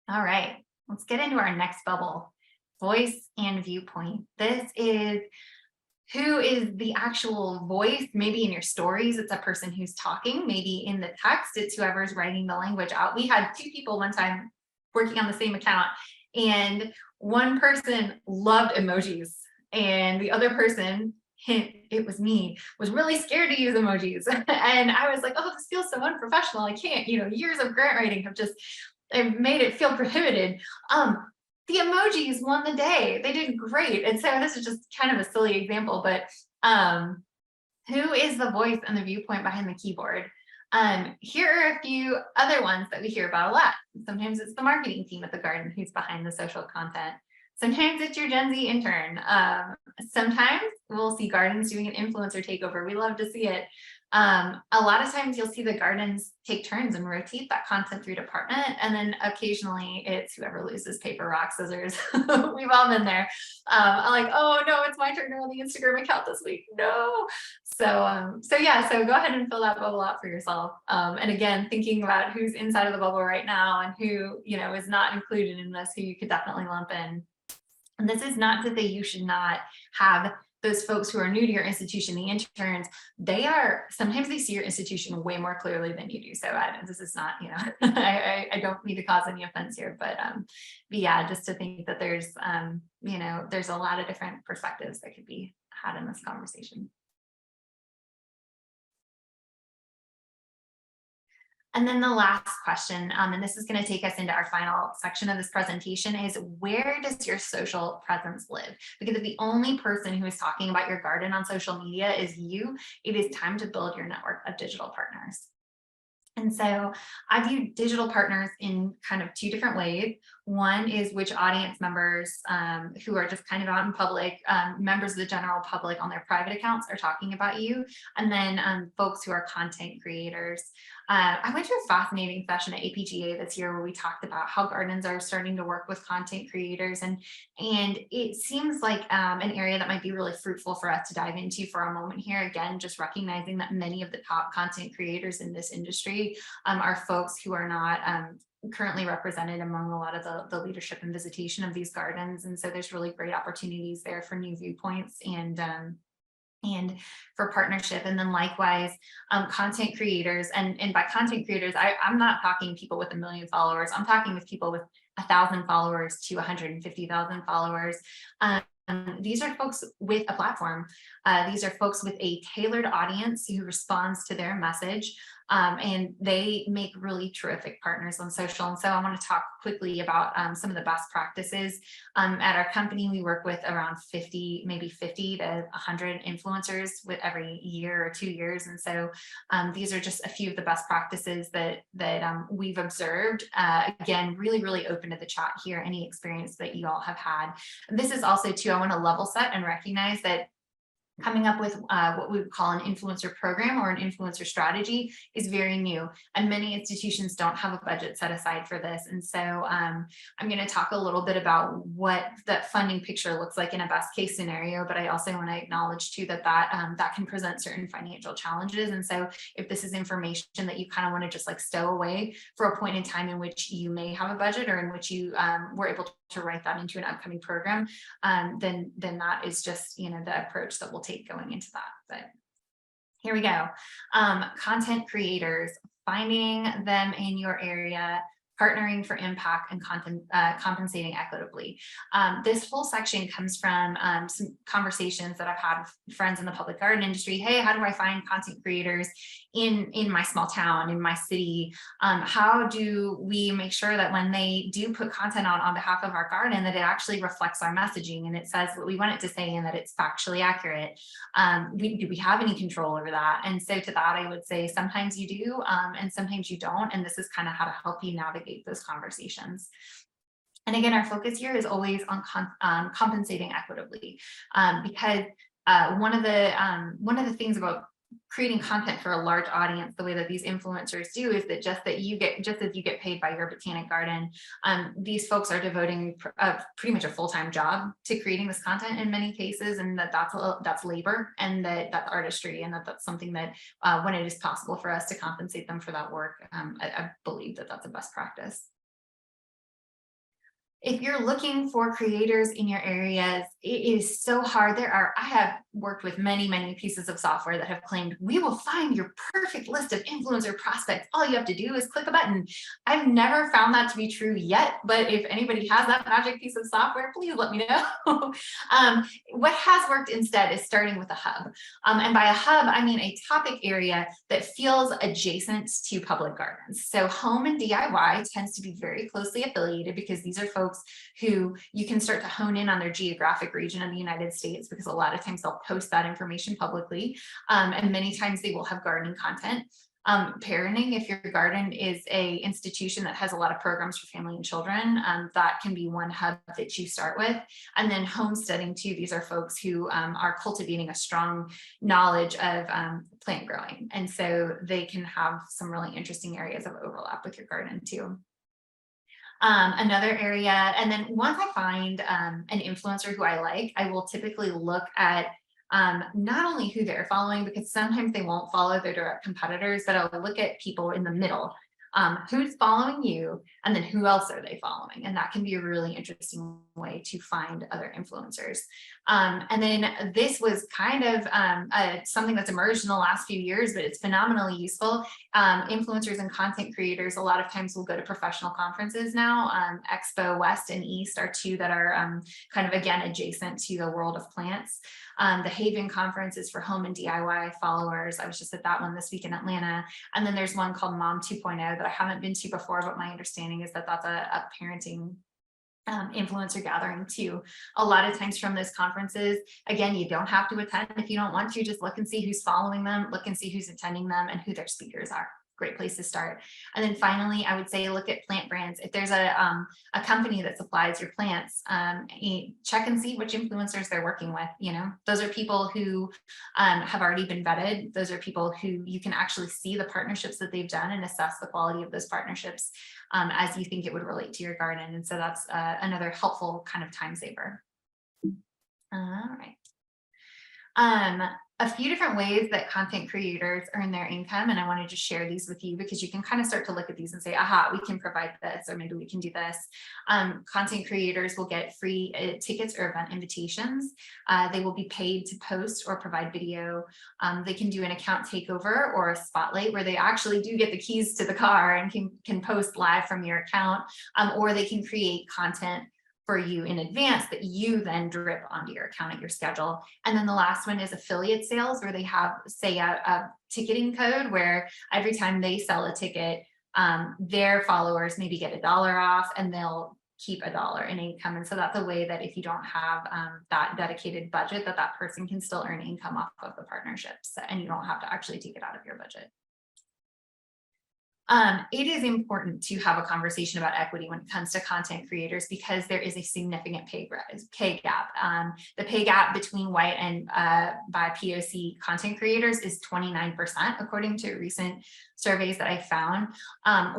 All right, let's get into our next bubble, voice and viewpoint. This is who is the actual voice. Maybe in your stories, it's a person who's talking. Maybe in the text, it's whoever's writing the language out. We had 2 people one time working on the same account, and one person loved emojis, and the other person, it was me, was really scared to use emojis. And I was like, oh, this feels so unprofessional. I can't, years of grant writing have just made it feel prohibited. The emojis won the day. They did great. And so this is just kind of a silly example, but who is the voice and the viewpoint behind the keyboard? Here are a few other ones that we hear about a lot. Sometimes it's the marketing team at the garden who's behind the social content. Sometimes it's your Gen Z intern. Sometimes we'll see gardens doing an influencer takeover. We love to see it. A lot of times you'll see the gardens take turns and rotate that content through department. And then occasionally it's whoever loses paper, rock, scissors. We've all been there. I'm like, oh no, it's my turn to run the Instagram account this week. No. So go ahead and fill that bubble out for yourself. And again, thinking about who's inside of the bubble right now and who, is not included in this, who you could definitely lump in. And this is not to say you should not have those folks who are new to your institution, the interns. Sometimes they see your institution way more clearly than you do. So this is not, I don't mean to cause any offense here, but yeah, just to think that there's, there's a lot of different perspectives that could be had in this conversation. And then the last question, and this is going to take us into our final section of this presentation, is where does your social presence live? Because if the only person who is talking about your garden on social media is you, it is time to build your network of digital partners. And so I view digital partners in kind of 2 different ways. One is which audience members who are just kind of out in public, members of the general public on their private accounts are talking about you. And then folks who are content creators. I went to a fascinating session at APGA this year where we talked about how gardens are starting to work with content creators, and it seems like an area that might be really fruitful for us to dive into for a moment here. Again, just recognizing that many of the top content creators in this industry are folks who are not currently represented among a lot of the leadership and visitation of these gardens. And so there's really great opportunities there for new viewpoints and for partnership. And then likewise, content creators, and by content creators, I'm not talking people with 1 million followers. I'm talking with people with 1,000 followers to 150,000 followers. These are folks with a platform. These are folks with a tailored audience who responds to their message. And they make really terrific partners on social. And so I want to talk quickly about some of the best practices. At our company, we work with around 50 to 100 influencers with every year or 2 years. And so these are just a few of the best practices that we've observed. Again, really open to the chat here, any experience that you all have had. This is also too, I want to level set and recognize that coming up with what we would call an influencer program or an influencer strategy is very new, and many institutions don't have a budget set aside for this. And so I'm going to talk a little bit about what that funding picture looks like in a best case scenario, but I also want to acknowledge too that can present certain financial challenges. And so if this is information that you kind of want to just like stow away for a point in time in which you may have a budget, or in which you were able to write that into an upcoming program, then that is just, the approach that we'll take going into that. But here we go. Content creators, finding them in your area, partnering for impact, and compensating equitably. This whole section comes from some conversations that I've had with friends in the public garden industry. Hey, how do I find content creators in my small town, in my city? How do we make sure that when they do put content on behalf of our garden, that it actually reflects our messaging and it says what we want it to say and that it's factually accurate? Do we have any control over that? And so to that, I would say sometimes you do, and sometimes you don't. And this is kind of how to help you navigate those conversations. And again, our focus here is always on compensating equitably, because one of the things about creating content for a large audience, the way that these influencers do, is that just as you get paid by your botanic garden, these folks are devoting pretty much a full-time job to creating this content in many cases, and that's labor, and that's artistry, and that's something that when it is possible for us to compensate them for that work, I believe that that's a best practice. If you're looking for creators in your areas, it is so hard. I have worked with many pieces of software that have claimed we will find your perfect list of influencer prospects. All you have to do is click a button. I've never found that to be true yet, but if anybody has that magic piece of software, please let me know. What has worked instead is starting with a hub. And by a hub, I mean a topic area that feels adjacent to public gardens. So home and DIY tends to be very closely affiliated, because these are folks who you can start to hone in on their geographic region of the United States, because a lot of times they'll post that information publicly, and many times they will have gardening content. Parenting, if your garden is a institution that has a lot of programs for family and children, that can be one hub that you start with. And then homesteading too, these are folks who are cultivating a strong knowledge of plant growing, and so they can have some really interesting areas of overlap with your garden too. Another area, and then once I find an influencer who I like, I will typically look at not only who they're following, because sometimes they won't follow their direct competitors, but I'll look at people in the middle. Who's following you, and then who else are they following? And that can be a really interesting way to find other influencers. And then this was kind of something that's emerged in the last few years, but it's phenomenally useful. Influencers and content creators a lot of times will go to professional conferences now. Expo West and East are two that are kind of, again, adjacent to the world of plants. The Haven conference is for home and DIY followers. I was just at that one this week in Atlanta. And then there's one called Mom 2.0 that I haven't been to before, but my understanding is that that's a parenting influencer gathering too. A lot of times from those conferences, again, you don't have to attend if you don't want to. Just look and see who's following them, look and see who's attending them, and who their speakers are. great place to start. And then finally, I would say look at plant brands. If there's a company that supplies your plants, check and see which influencers they're working with. You know, those are people who have already been vetted. Those are people who you can actually see the partnerships that they've done and assess the quality of those partnerships as you think it would relate to your garden. And so that's another helpful kind of time saver. All right. A few different ways that content creators earn their income, and I wanted to share these with you because you can kind of start to look at these and say, aha, we can provide this, or maybe we can do this. Content creators will get free tickets or event invitations. They will be paid to post or provide video. They can do an account takeover or a spotlight where they actually do get the keys to the car and can post live from your account, or they can create content for you in advance that you then drip onto your account at your schedule. And then the last one is affiliate sales, where they have, say, a ticketing code where every time they sell a ticket, their followers maybe get $1 off and they'll keep $1 in income. And so that's a way that if you don't have that dedicated budget, that person can still earn income off of the partnerships, and you don't have to actually take it out of your budget. It is important to have a conversation about equity when it comes to content creators, because there is a significant pay gap. The pay gap between white and by POC content creators is 29%, according to recent surveys that I found.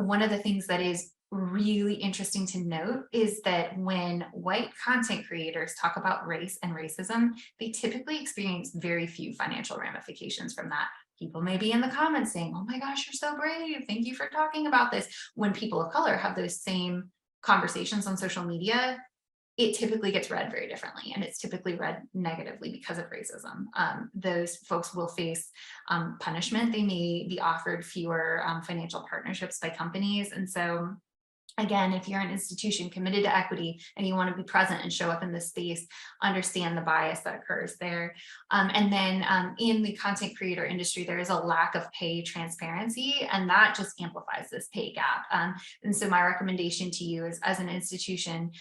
One of the things that is really interesting to note is that when white content creators talk about race and racism, they typically experience very few financial ramifications from that. People may be in the comments saying, oh my gosh, you're so brave, thank you for talking about this. When people of color have those same conversations on social media, it typically gets read very differently, and it's typically read negatively because of racism. Those folks will face punishment. They may be offered fewer financial partnerships by companies. And so again, if you're an institution committed to equity and you want to be present and show up in this space, understand the bias that occurs there. And then in the content creator industry, there is a lack of pay transparency, and that just amplifies this pay gap. And so my recommendation to you is, as an institution,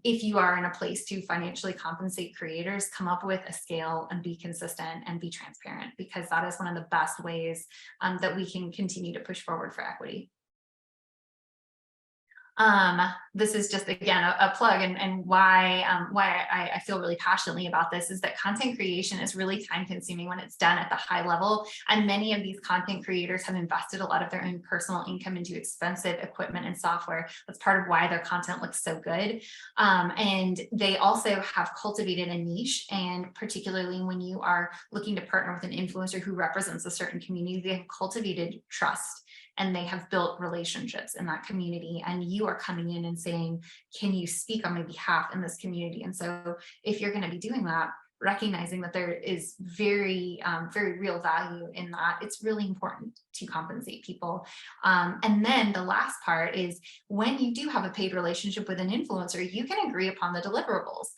if you are in a place to financially compensate creators, come up with a scale and be consistent and be transparent, because that is one of the best ways that we can continue to push forward for equity. This is just, again, a plug, and why I feel really passionately about this is that content creation is really time consuming when it's done at the high level. And many of these content creators have invested a lot of their own personal income into expensive equipment and software. That's part of why their content looks so good. And they also have cultivated a niche, and particularly when you are looking to partner with an influencer who represents a certain community, they have cultivated trust and they have built relationships in that community, and you are coming in and saying, can you speak on my behalf in this community? And so if you're going to be doing that, recognizing that there is very real value in that, it's really important to compensate people. And then the last part is, when you do have a paid relationship with an influencer, you can agree upon the deliverables.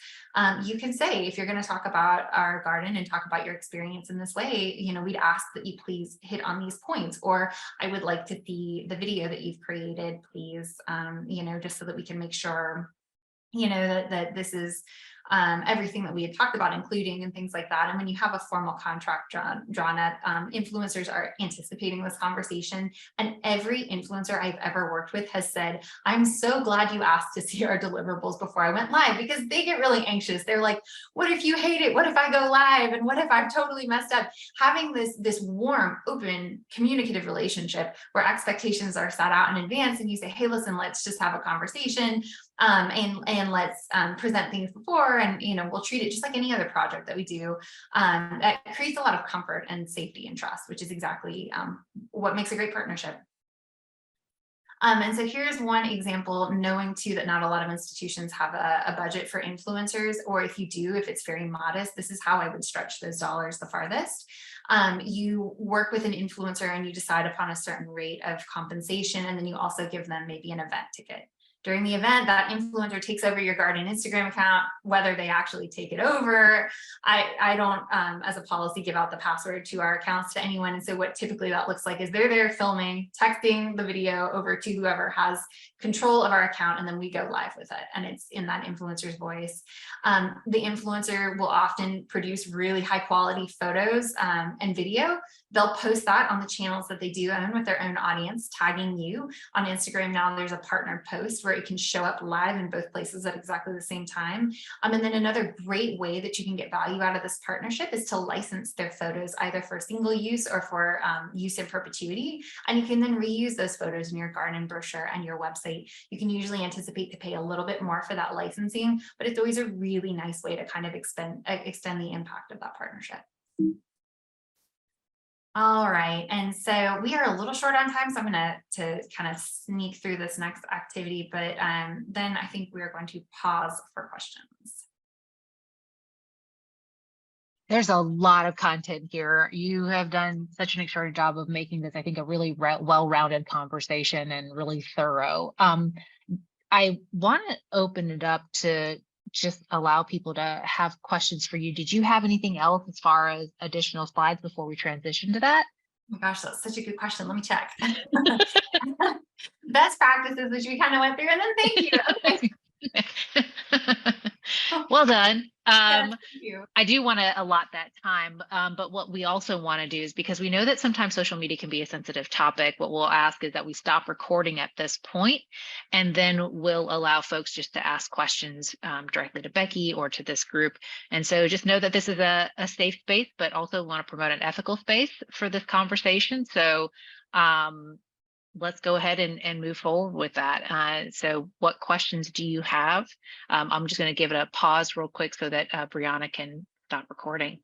You can say, if you're going to talk about our garden and talk about your experience in this way, you know, we'd ask that you please hit on these points, or I would like to see the video that you've created, please, you know, just so that we can make sure, you know, that this is everything that we had talked about including, and things like that. And when you have a formal contract drawn up, influencers are anticipating this conversation. And every influencer I've ever worked with has said, I'm so glad you asked to see our deliverables before I went live, because they get really anxious. They're like, what if you hate it? What if I go live? And what if I've totally messed up? Having this warm, open, communicative relationship where expectations are set out in advance, and you say, hey, listen, let's just have a conversation. And let's present things before, and you know, we'll treat it just like any other project that we do. That creates a lot of comfort and safety and trust, which is exactly what makes a great partnership. And so here's one example, knowing too that not a lot of institutions have a budget for influencers, or if you do, if it's very modest, this is how I would stretch those dollars the farthest. You work with an influencer and you decide upon a certain rate of compensation, and then you also give them maybe an event ticket During the event, that influencer takes over your garden Instagram account. Whether they actually take it over, I don't, as a policy, give out the password to our accounts to anyone. And so what typically that looks like is they're there filming, texting the video over to whoever has control of our account, and then we go live with it, and it's in that influencer's voice. The influencer will often produce really high quality photos and video. They'll post that on the channels that they do own with their own audience, tagging you. On Instagram now, there's a partner post where it can show up live in both places at exactly the same time. And then another great way that you can get value out of this partnership is to license their photos, either for single use or for use in perpetuity. And you can then reuse those photos in your garden brochure and your website. You can usually anticipate to pay a little bit more for that licensing, but it's always a really nice way to kind of extend the impact of that partnership. All right, and so we are a little short on time, so I'm going to kind of sneak through this next activity, but then I think we are going to pause for questions. There's a lot of content here. You have done such an extraordinary job of making this, I think, a really well-rounded conversation and really thorough. I want to open it up to just allow people to have questions for you. Did you have anything else as far as additional slides before we transition to that? Oh my gosh, that's such a good question. Let me check. Best practices, which we kind of went through, and then thank you. Okay. Well done. Yes, thank you. I do want to allot that time, but what we also want to do is, because we know that sometimes social media can be a sensitive topic, what we'll ask is that we stop recording at this point, and then we'll allow folks just to ask questions directly to Becky or to this group. And so just know that this is a safe space, but also want to promote an ethical space for this conversation. So let's go ahead and move forward with that. So what questions do you have? I'm just going to give it a pause real quick so that Brianna can stop recording.